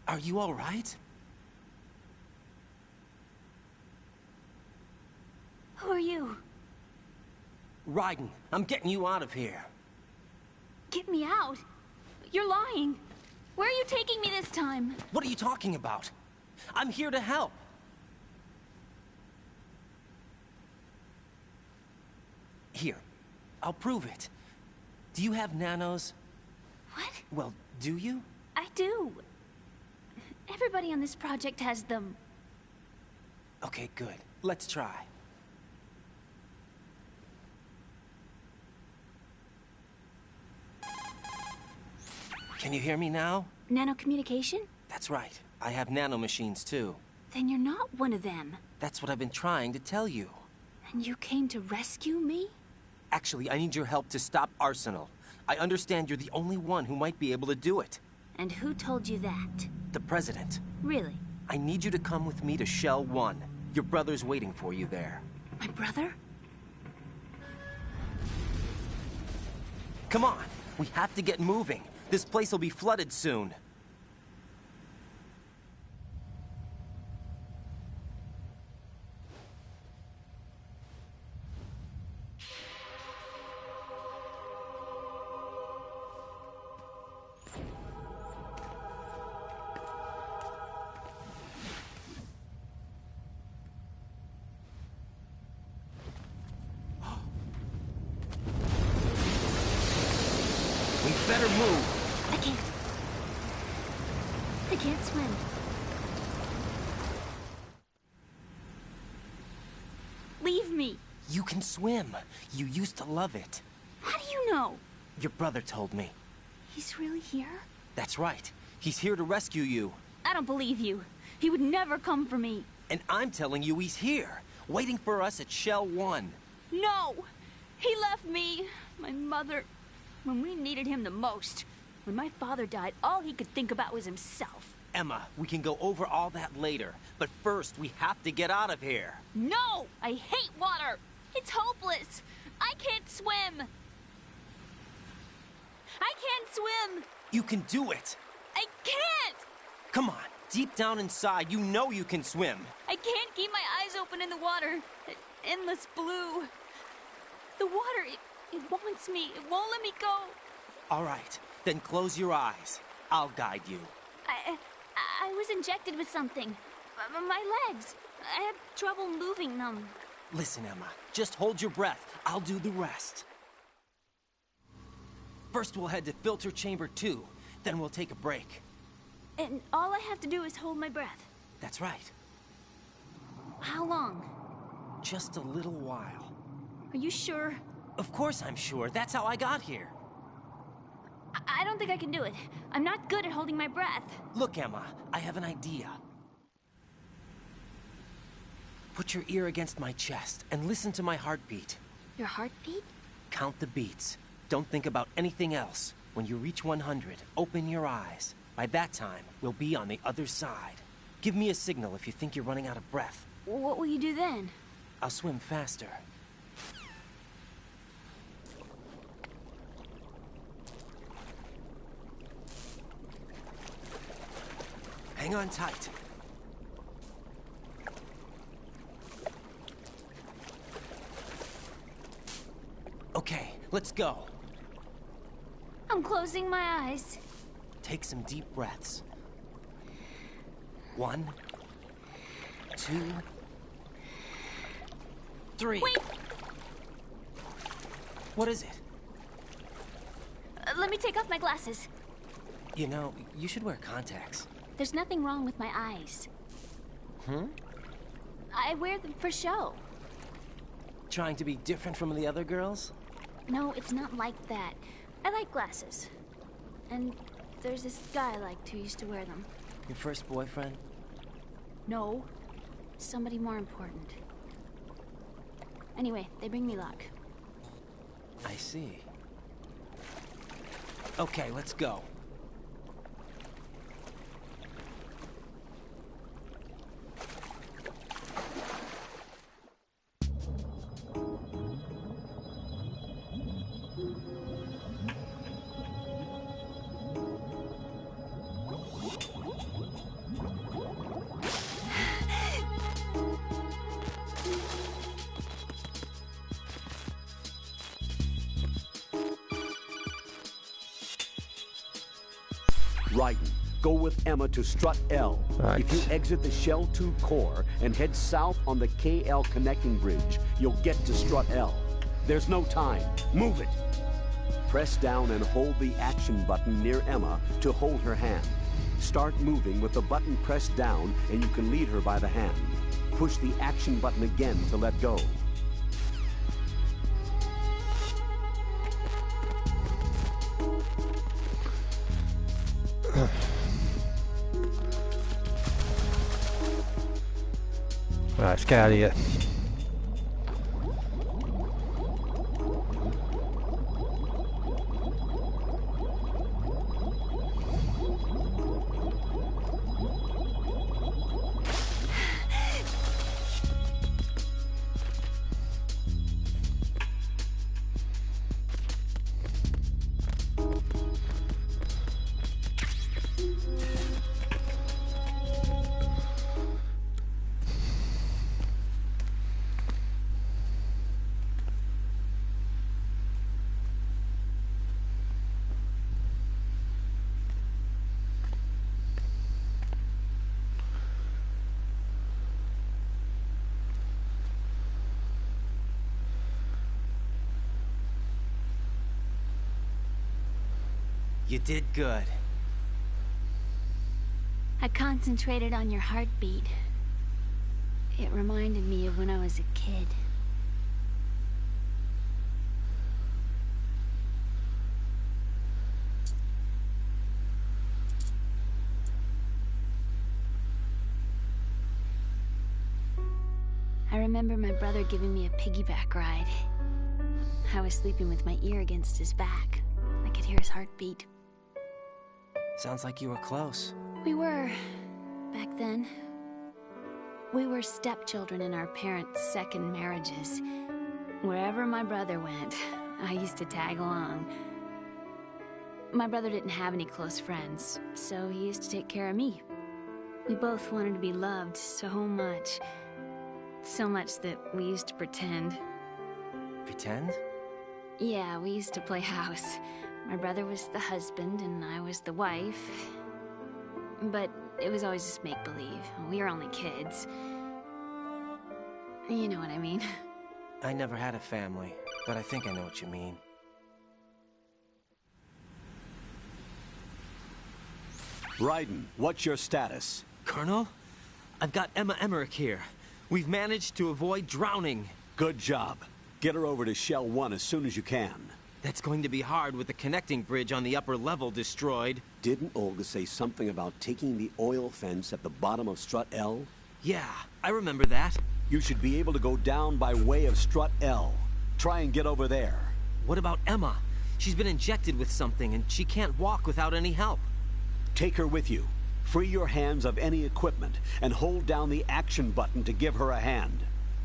Are you all right?
Who are you?
Raiden, I'm getting you out of here.
Get me out? You're lying. Where are you taking me this time?
What are you talking about? I'm here to help. Here, I'll prove it. Do you have nanos?
What?
Well, do you?
I do. Everybody on this project has them.
Okay, good. Let's try. Can you hear me now?
Nanocommunication?
That's right. I have nanomachines too.
Then you're not one of them.
That's what I've been trying to tell you.
And you came to rescue me?
Actually, I need your help to stop Arsenal. I understand you're the only one who might be able to do it.
And who told you that?
The President.
Really?
I need you to come with me to Shell 1. Your brother's waiting for you there.
My brother?
Come on! We have to get moving. This place will be flooded soon. We better move.
I can't swim. Leave me.
You can swim. You used to love it.
How do you know?
Your brother told me.
He's really here?
That's right. He's here to rescue you.
I don't believe you. He would never come for me.
And I'm telling you he's here, waiting for us at Shell 1.
No! He left me, my mother, when we needed him the most. When my father died, all he could think about was himself.
Emma, we can go over all that later, but first we have to get out of here.
No! I hate water! It's hopeless! I can't swim! I can't swim!
You can do it!
I can't!
Come on, deep down inside, you know you can swim.
I can't keep my eyes open in the water. Endless blue. The water, it wants me. It won't let me go.
All right, then close your eyes. I'll guide you.
I was injected with something. My legs. I have trouble moving them.
Listen, Emma, just hold your breath. I'll do the rest. First we'll head to filter chamber 2, then we'll take a break.
And all I have to do is hold my breath.
That's right.
How long?
Just a little while.
Are you sure?
Of course I'm sure. That's how I got here.
I don't think I can do it. I'm not good at holding my breath.
Look, Emma, I have an idea. Put your ear against my chest and listen to my heartbeat.
Your heartbeat?
Count the beats. Don't think about anything else. When you reach 100, open your eyes. By that time, we'll be on the other side. Give me a signal if you think you're running out of breath.
What will you do then?
I'll swim faster. Hang on tight. Okay, let's go.
I'm closing my eyes.
Take some deep breaths. 1, 2, 3.
Wait!
What is it?
Let me take off my glasses.
You know, you should wear contacts.
There's nothing wrong with my eyes. I wear them for show.
Trying to be different from the other girls?
No, it's not like that. I like glasses. And there's this guy I liked who used to wear them.
Your first boyfriend?
No. Somebody more important. Anyway, they bring me luck.
I see. Okay, let's go.
Raiden, go with Emma to Strut L.
Right.
If you exit the Shell 2 core and head south on the KL connecting bridge, you'll get to Strut L. There's no time. Move it. Press down and hold the action button near Emma to hold her hand. Start moving with the button pressed down and you can lead her by the hand. Push the action button again to let go.
Right, let's get out of here.
You did good.
I concentrated on your heartbeat. It reminded me of when I was a kid. I remember my brother giving me a piggyback ride. I was sleeping with my ear against his back. I could hear his heartbeat.
Sounds like you were close.
We were, back then. We were stepchildren in our parents' second marriages. Wherever my brother went, I used to tag along. My brother didn't have any close friends, so he used to take care of me. We both wanted to be loved so much. So much that we used to pretend.
Pretend?
Yeah, we used to play house. My brother was the husband and I was the wife. But it was always just make-believe. We were only kids. You know what I mean.
I never had a family, but I think I know what you mean.
Raiden, what's your status?
Colonel? I've got Emma Emmerich here. We've managed to avoid drowning.
Good job. Get her over to Shell 1 as soon as you can.
That's going to be hard with the connecting bridge on the upper level destroyed.
Didn't Olga say something about taking the oil fence at the bottom of Strut L?
Yeah, I remember that.
You should be able to go down by way of Strut L. Try and get over there.
What about Emma? She's been injected with something and she can't walk without any help.
Take her with you. Free your hands of any equipment and hold down the action button to give her a hand.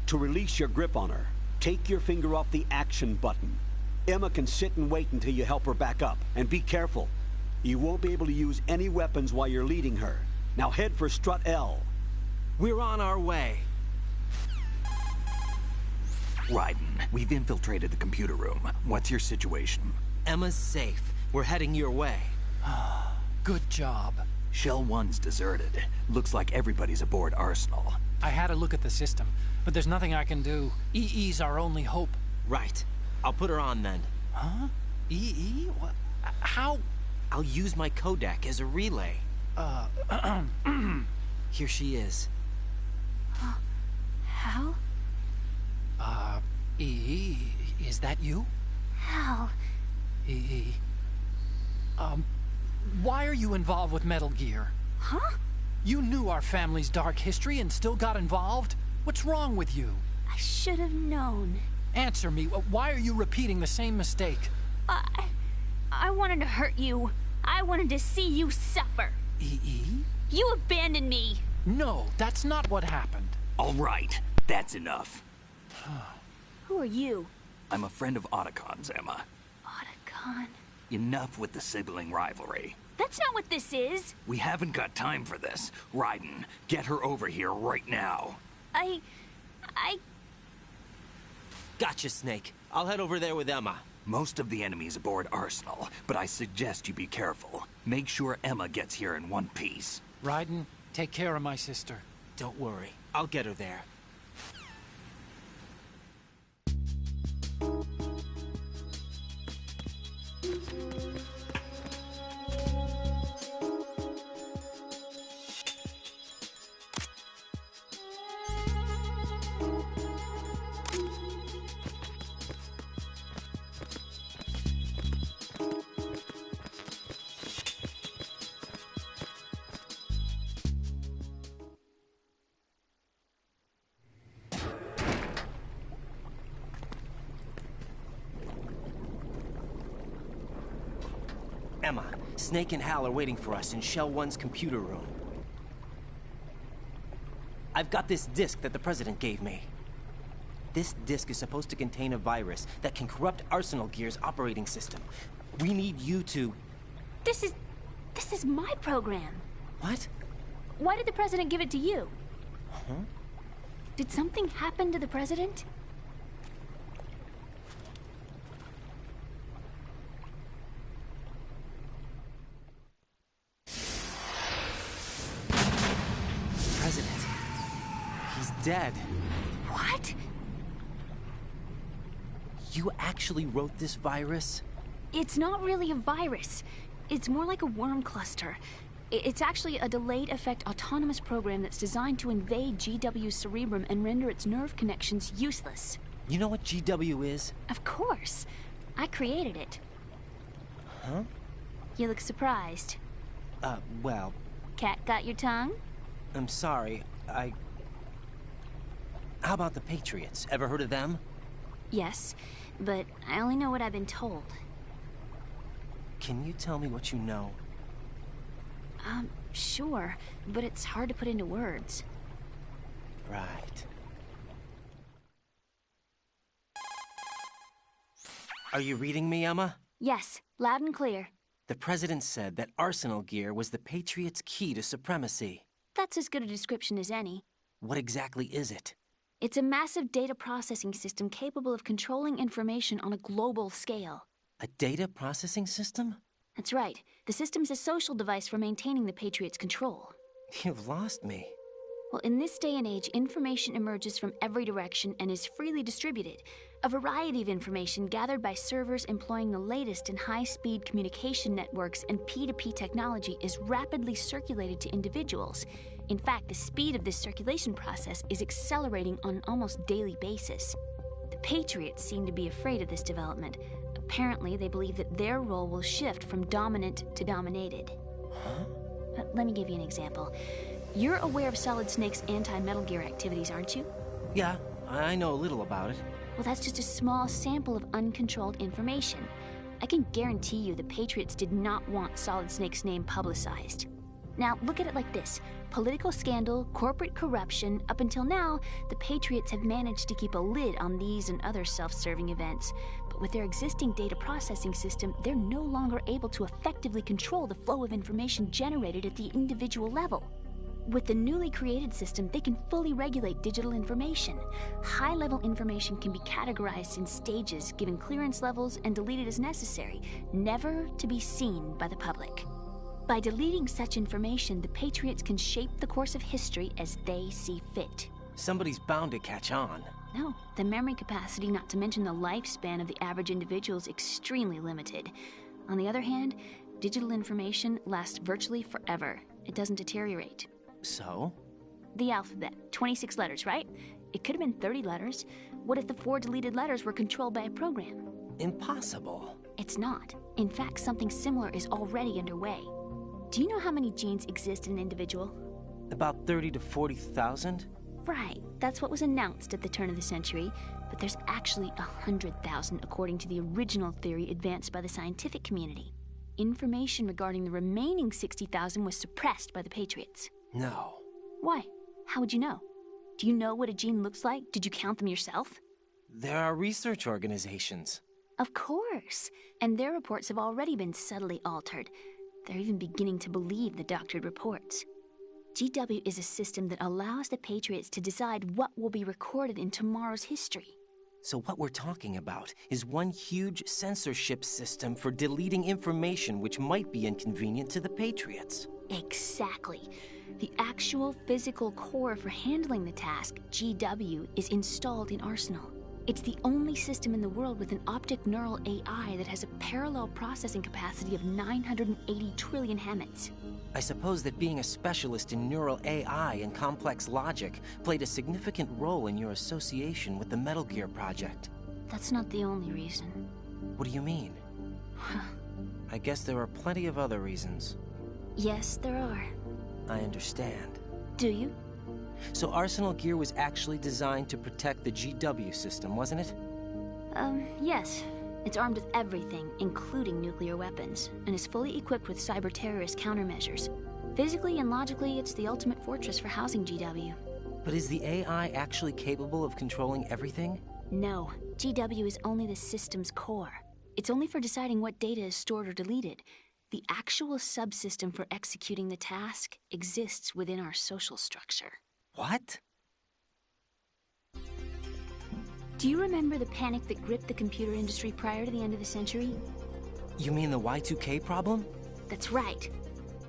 To release your grip on her, take your finger off the action button. Emma can sit and wait until you help her back up. And be careful. You won't be able to use any weapons while you're leading her. Now head for Strut L.
We're on our way.
Raiden, we've infiltrated the computer room. What's your situation?
Emma's safe. We're heading your way.
Good job.
Shell 1's deserted. Looks like everybody's aboard Arsenal.
I had a look at the system, but there's nothing I can do. EE's our only hope.
Right. I'll put her on then.
Huh? EE? What? How?
I'll use my codec as a relay. Here she is.
How?
EE, is that you?
How?
EE. Why are you involved with Metal Gear?
Huh?
You knew our family's dark history and still got involved? What's wrong with you?
I should have known.
Answer me. Why are you repeating the same mistake?
I wanted to hurt you. I wanted to see you suffer.
EE?
You abandoned me.
No, that's not what happened.
All right, that's enough.
Who are you?
I'm a friend of Otacon's, Emma.
Otacon?
Enough with the sibling rivalry.
That's not what this is.
We haven't got time for this. Raiden, get her over here right now.
I...
Gotcha, Snake. I'll head over there with Emma.
Most of the enemy's aboard Arsenal, but I suggest you be careful. Make sure Emma gets here in one piece.
Raiden, take care of my sister.
Don't worry, I'll get her there. Emma, Snake and Hal are waiting for us in Shell 1's computer room. I've got this disk that the President gave me. This disk is supposed to contain a virus that can corrupt Arsenal Gear's operating system. We need you to...
This is my program.
What?
Why did the President give it to you?
Huh?
Did something happen to the President?
President. He's dead.
What?
You actually wrote this virus?
It's not really a virus. It's more like a worm cluster. It's actually a delayed effect autonomous program that's designed to invade GW's cerebrum and render its nerve connections useless.
You know what GW is?
Of course. I created it.
Huh?
You look surprised.
Well...
Cat got your tongue?
I'm sorry, How about the Patriots? Ever heard of them?
Yes, but I only know what I've been told.
Can you tell me what you know?
Sure, but it's hard to put into words.
Right. Are you reading me, Emma?
Yes, loud and clear.
The President said that Arsenal Gear was the Patriots' key to supremacy.
That's as good a description as any.
What exactly is it?
It's a massive data processing system capable of controlling information on a global scale.
A data processing system?
That's right. The system's a social device for maintaining the Patriots' control.
You've lost me.
Well, in this day and age, information emerges from every direction and is freely distributed. A variety of information gathered by servers employing the latest in high-speed communication networks and P2P technology is rapidly circulated to individuals. In fact, the speed of this circulation process is accelerating on an almost daily basis. The Patriots seem to be afraid of this development. Apparently, they believe that their role will shift from dominant to dominated.
Huh?
Let me give you an example. You're aware of Solid Snake's anti-Metal Gear activities, aren't you?
Yeah, I know a little about it.
Well, that's just a small sample of uncontrolled information. I can guarantee you the Patriots did not want Solid Snake's name publicized. Now, look at it like this. Political scandal, corporate corruption, up until now, the Patriots have managed to keep a lid on these and other self-serving events. But with their existing data processing system, they're no longer able to effectively control the flow of information generated at the individual level. With the newly created system, they can fully regulate digital information. High-level information can be categorized in stages, given clearance levels, and deleted as necessary, never to be seen by the public. By deleting such information, the Patriots can shape the course of history as they see fit.
Somebody's bound to catch on.
No, the memory capacity, not to mention the lifespan of the average individual, is extremely limited. On the other hand, digital information lasts virtually forever. It doesn't deteriorate.
So?
The alphabet. 26 letters, right? It could have been 30 letters. What if the 4 deleted letters were controlled by a program?
Impossible.
It's not. In fact, something similar is already underway. Do you know how many genes exist in an individual?
About 30 to 40,000?
Right. That's what was announced at the turn of the century. But there's actually 100,000 according to the original theory advanced by the scientific community. Information regarding the remaining 60,000 was suppressed by the Patriots.
No.
Why? How would you know? Do you know what a gene looks like? Did you count them yourself?
There are research organizations.
Of course. And their reports have already been subtly altered. They're even beginning to believe the doctored reports. GW is a system that allows the Patriots to decide what will be recorded in tomorrow's history.
So what we're talking about is one huge censorship system for deleting information which might be inconvenient to the Patriots.
Exactly. The actual physical core for handling the task, GW, is installed in Arsenal. It's the only system in the world with an optic neural AI that has a parallel processing capacity of 980 trillion Hammets.
I suppose that being a specialist in neural AI and complex logic played a significant role in your association with the Metal Gear project.
That's not the only reason.
What do you mean? I guess there are plenty of other reasons.
Yes, there are.
I understand.
Do you?
So Arsenal Gear was actually designed to protect the GW system, wasn't it?
Yes. It's armed with everything, including nuclear weapons, and is fully equipped with cyber-terrorist countermeasures. Physically and logically, it's the ultimate fortress for housing GW.
But is the AI actually capable of controlling everything?
No. GW is only the system's core. It's only for deciding what data is stored or deleted. The actual subsystem for executing the task exists within our social structure.
What?
Do you remember the panic that gripped the computer industry prior to the end of the century?
You mean the Y2K problem?
That's right.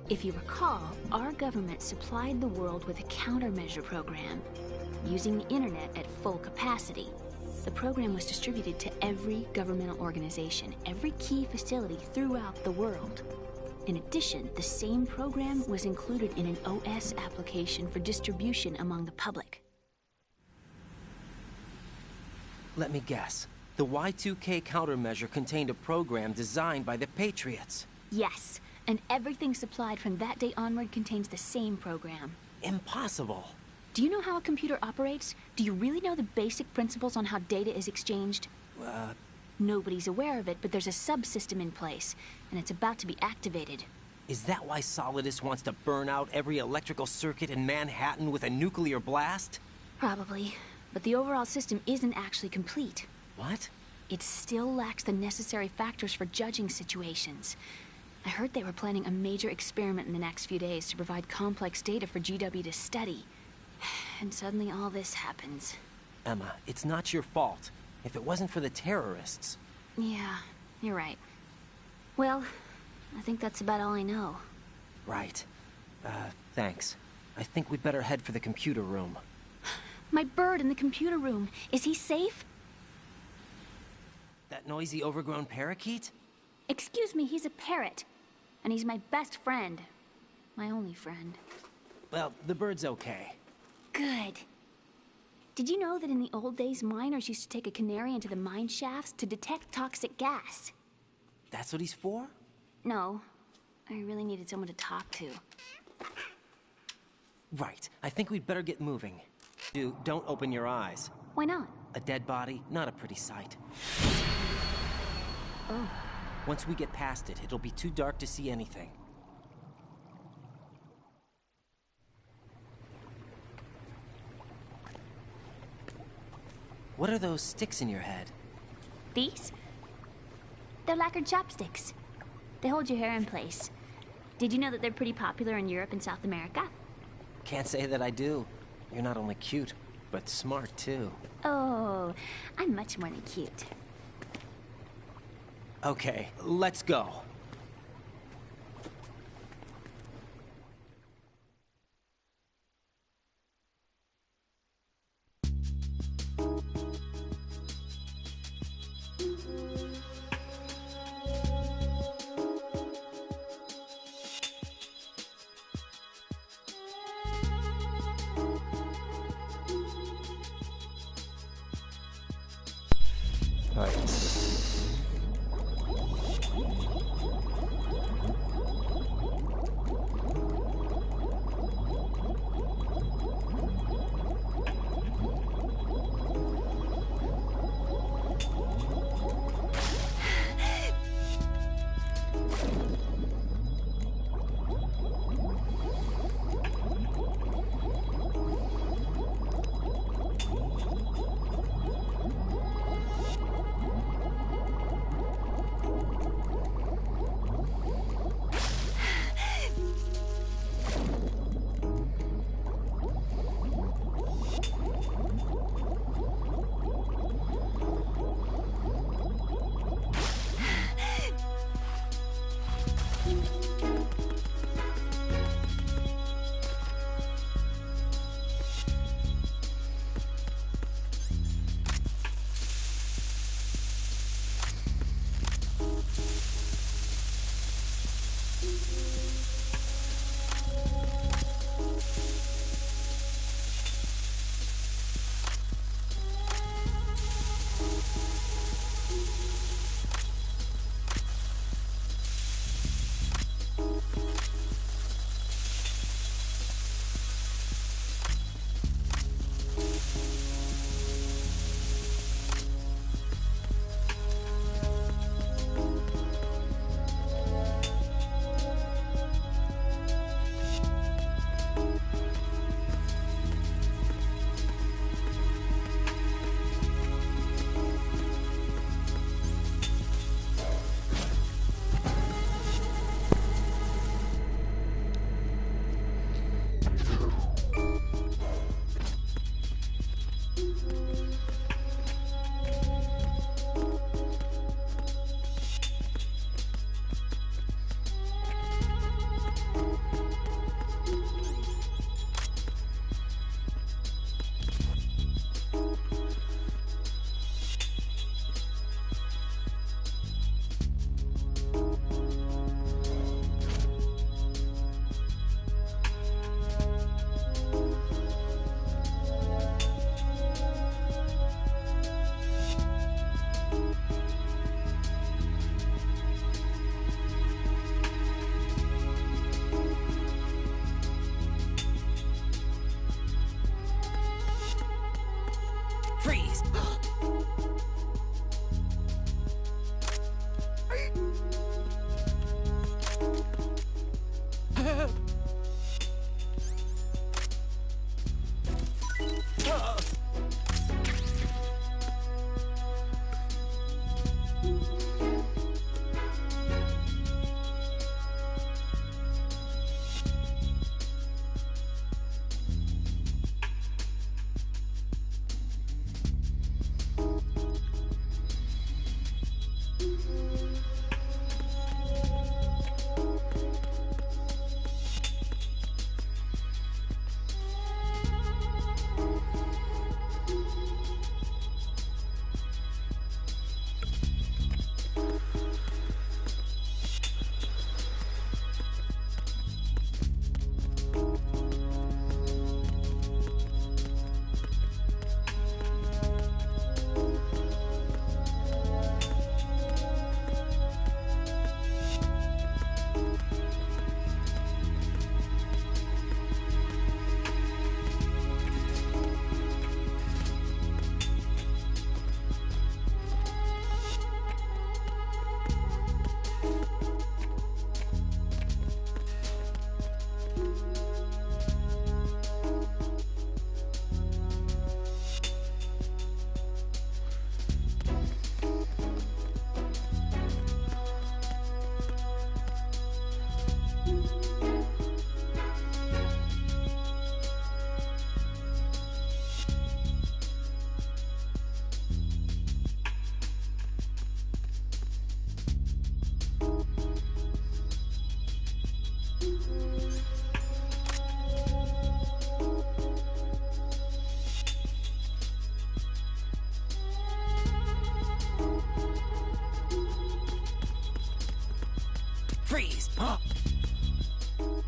If you recall, our government supplied the world with a countermeasure program, using the internet at full capacity. The program was distributed to every governmental organization, every key facility throughout the world. In addition, the same program was included in an OS application for distribution among the public.
Let me guess. The Y2K countermeasure contained a program designed by the Patriots.
Yes, and everything supplied from that day onward contains the same program.
Impossible.
Do you know how a computer operates? Do you really know the basic principles on how data is exchanged? Nobody's aware of it, but there's a subsystem in place, and it's about to be activated.
Is that why Solidus wants to burn out every electrical circuit in Manhattan with a nuclear blast?
Probably, but the overall system isn't actually complete.
What?
It still lacks the necessary factors for judging situations. I heard they were planning a major experiment in the next few days to provide complex data for GW to study. And suddenly all this happens.
Emma, it's not your fault. If it wasn't for the terrorists...
Yeah, you're right. Well, I think that's about all I know.
Right. Thanks. I think we'd better head for the computer room.
My bird in the computer room. Is he safe?
That noisy, overgrown parakeet?
Excuse me, he's a parrot. And he's my best friend. My only friend.
Well, the bird's okay.
Good. Did you know that in the old days, miners used to take a canary into the mine shafts to detect toxic gas?
That's what he's for?
No. I really needed someone to talk to.
Right. I think we'd better get moving. Dude, don't open your eyes.
Why not?
A dead body, not a pretty sight.
Oh.
Once we get past it, it'll be too dark to see anything. What are those sticks in your head?
These? They're lacquered chopsticks. They hold your hair in place. Did you know that they're pretty popular in Europe and South America?
Can't say that I do. You're not only cute, but smart too.
Oh, I'm much more than cute.
Okay, let's go.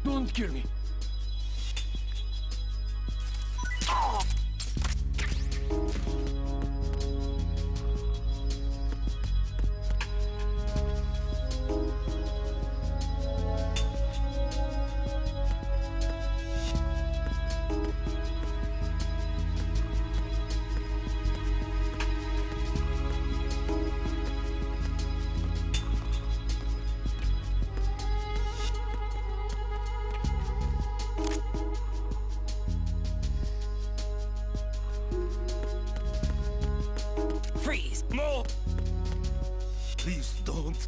Don't kill me.
Freeze!
No! Please don't.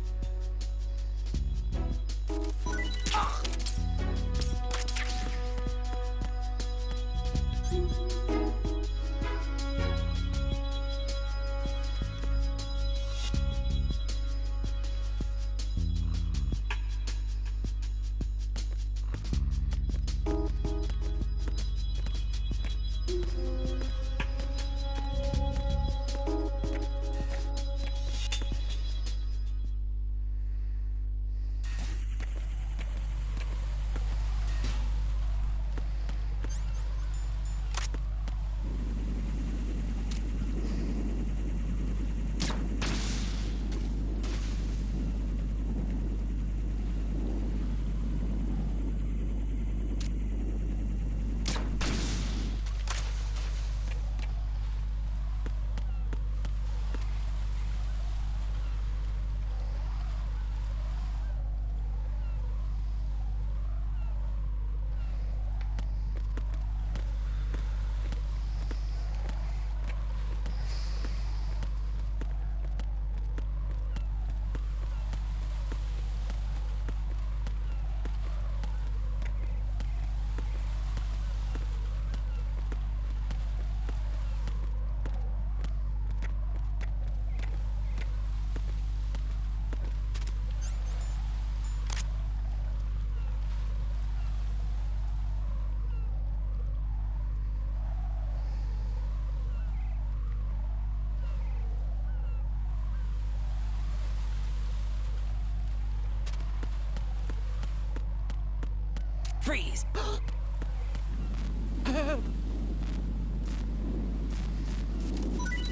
Freeze!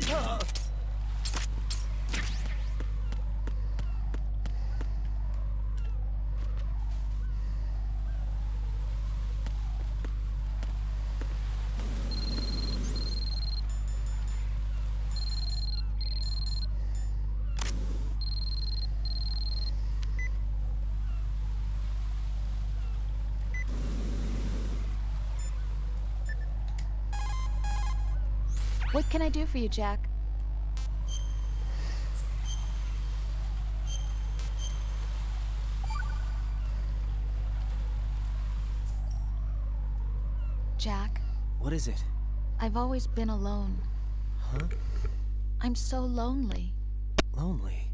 Help!
What can I do for you, Jack? Jack,
What is it?
I've always been alone.
Huh?
I'm so lonely.
Lonely?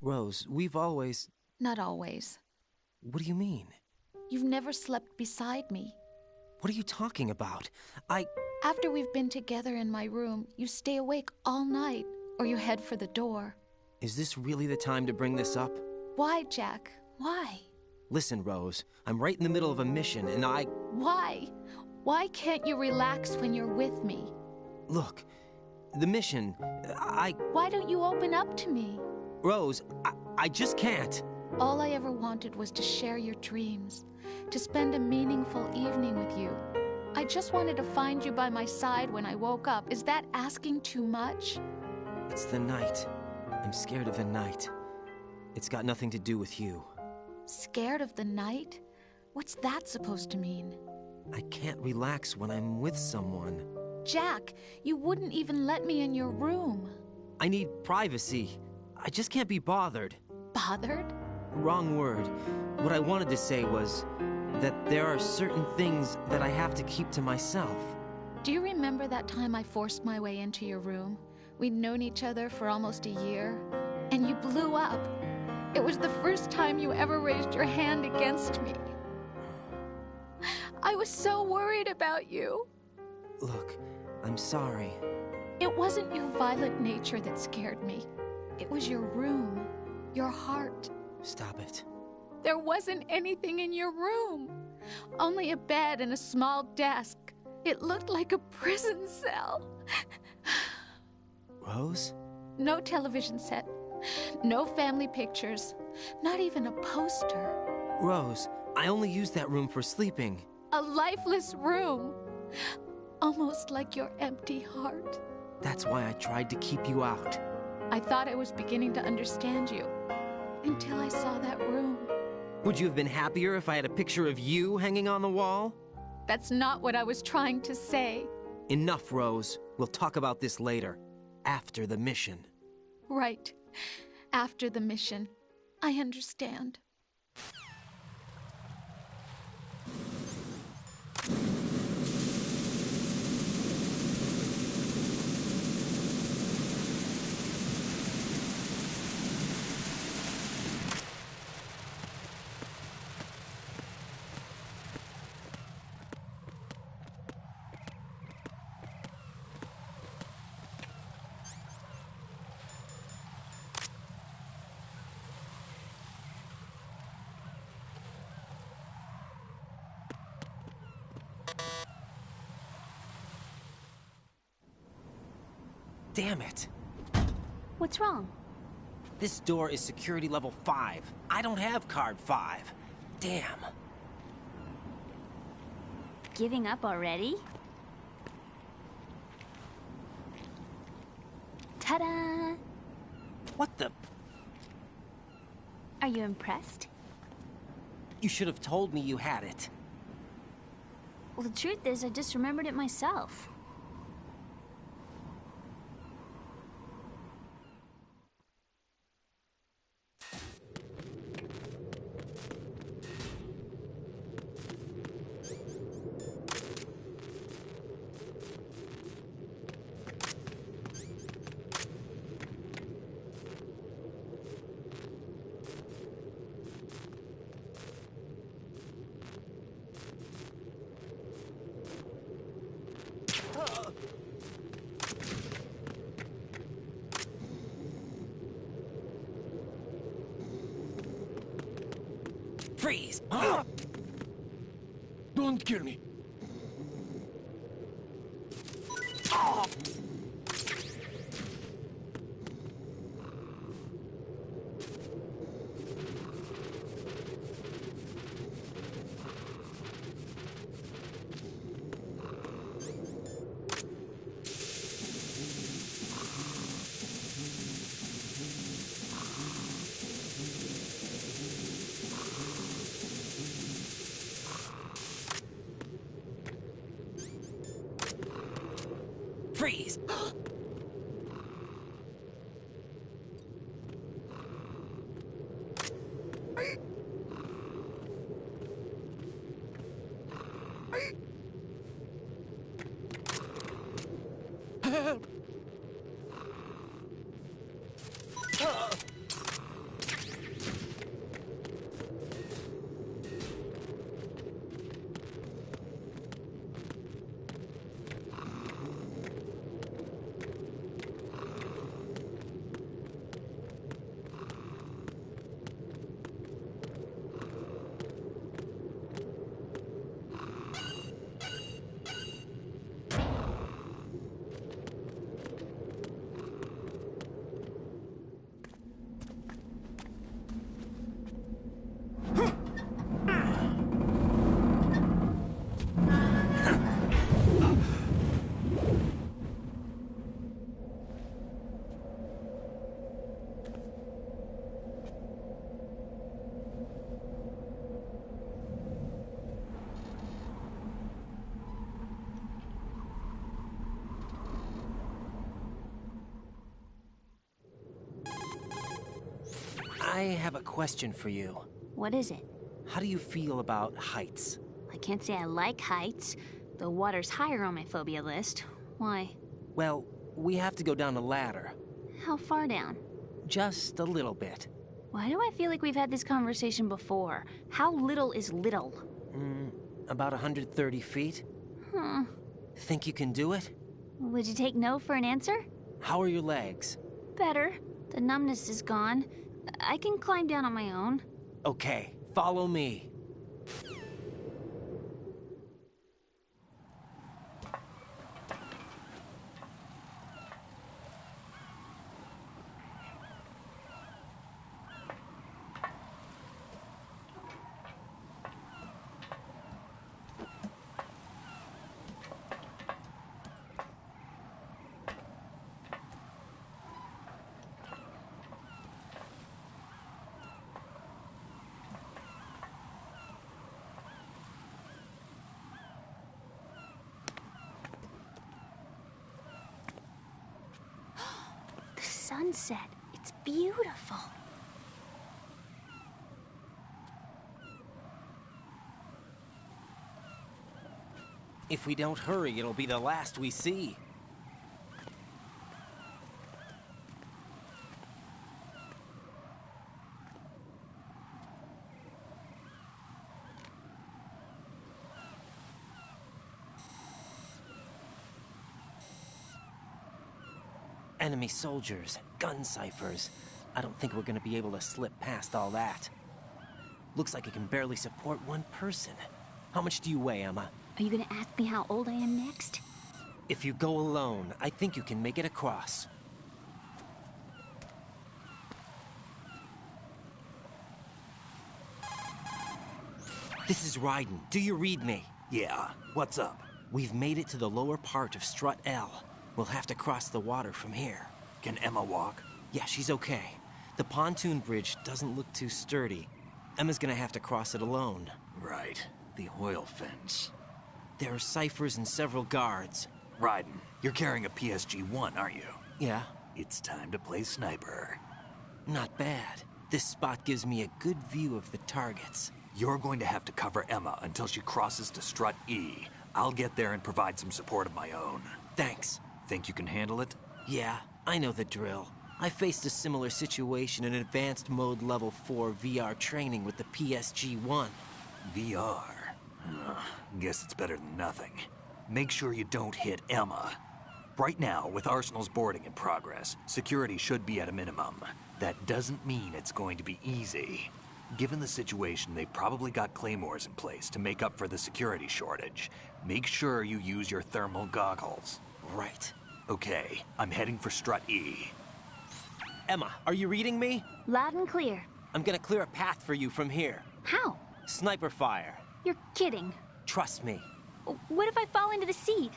Rose, we've always...
Not always.
What do you mean?
You've never slept beside me.
What are you talking about?
After we've been together in my room, you stay awake all night, or you head for the door.
Is this really the time to bring this up?
Why, Jack? Why?
Listen, Rose, I'm right in the middle of a mission, and
Why? Why can't you relax when you're with me?
Look, the mission,
Why don't you open up to me?
Rose, I just can't.
All I ever wanted was to share your dreams, to spend a meaningful evening with you. I just wanted to find you by my side when I woke up. Is that asking too much?
It's the night. I'm scared of the night. It's got nothing to do with you.
Scared of the night? What's that supposed to mean?
I can't relax when I'm with someone.
Jack, you wouldn't even let me in your room.
I need privacy. I just can't be bothered.
Bothered?
Wrong word. What I wanted to say was that there are certain things that I have to keep to myself.
Do you remember that time I forced my way into your room? We'd known each other for almost a year, and you blew up. It was the first time you ever raised your hand against me. I was so worried about you.
Look, I'm sorry.
It wasn't your violent nature that scared me. It was your room, your heart.
Stop it.
There wasn't anything in your room. Only a bed and a small desk. It looked like a prison cell.
Rose?
No television set. No family pictures. Not even a poster.
Rose, I only use that room for sleeping.
A lifeless room. Almost like your empty heart.
That's why I tried to keep you out.
I thought I was beginning to understand you. Until I saw that room.
Would you have been happier if I had a picture of you hanging on the wall?
That's not what I was trying to say.
Enough, Rose. We'll talk about this later. After the mission.
Right. After the mission. I understand.
Damn it.
What's wrong?
This door is security level 5. I don't have card 5. Damn.
Giving up already? Ta-da!
What the?
Are you impressed?
You should have told me you had it.
Well, the truth is, I just remembered it myself.
Freeze!
Don't kill me.
Freeze! I have a question for you.
What is it?
How do you feel about heights?
I can't say I like heights. The water's higher on my phobia list. Why?
Well, we have to go down a ladder.
How far down?
Just a little bit.
Why do I feel like we've had this conversation before? How little is little?
About 130 feet. Think you can do it?
Would you take no for an answer?
How are your legs?
Better. The numbness is gone. I can climb down on my own.
Okay, Follow me.
Sunset. It's beautiful.
If we don't hurry, it'll be the last we see. Enemy soldiers, gun ciphers. I don't think we're gonna be able to slip past all that. Looks like it can barely support one person. How much do you weigh, Emma?
Are you gonna ask me how old I am next?
If you go alone, I think you can make it across. This is Raiden. Do you read me?
Yeah, what's up?
We've made it to the lower part of Strut L. We'll have to cross the water from here.
Can Emma walk?
Yeah, she's okay. The pontoon bridge doesn't look too sturdy. Emma's gonna have to cross it alone.
Right. The oil fence.
There are ciphers and several guards.
Raiden, you're carrying a PSG-1, aren't you?
Yeah.
It's time to play sniper.
Not bad. This spot gives me a good view of the targets.
You're going to have to cover Emma until she crosses to Strut E. I'll get there and provide some support of my own.
Thanks.
Think you can handle it?
Yeah, I know the drill. I faced a similar situation in Advanced Mode Level 4 VR training with the PSG-1.
VR? Guess it's better than nothing. Make sure you don't hit Emma. Right now, with Arsenal's boarding in progress, security should be at a minimum. That doesn't mean it's going to be easy. Given the situation, they've probably got claymores in place to make up for the security shortage. Make sure you use your thermal goggles.
Right.
Okay, I'm heading for Strut E.
Emma, are you reading me?
Loud and clear.
I'm gonna clear a path for you from here.
How?
Sniper fire.
You're kidding.
Trust me.
What if I fall into the sea?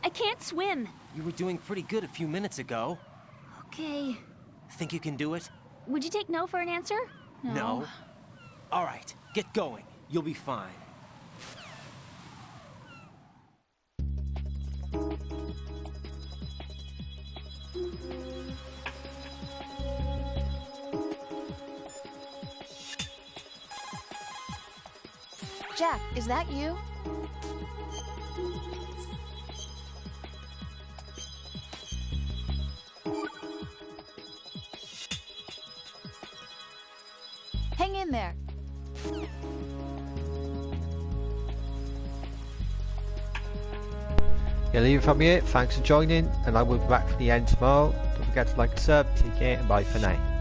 I can't swim.
You were doing pretty good a few minutes ago.
Okay.
Think you can do it?
Would you take no for an answer?
No. All right, get going. You'll be fine.
Jack, is that you? Hang in there.
Yeah, leave it from here. Thanks for joining, and I will be back for the end tomorrow. Don't forget to like and sub. Take care, and bye for now.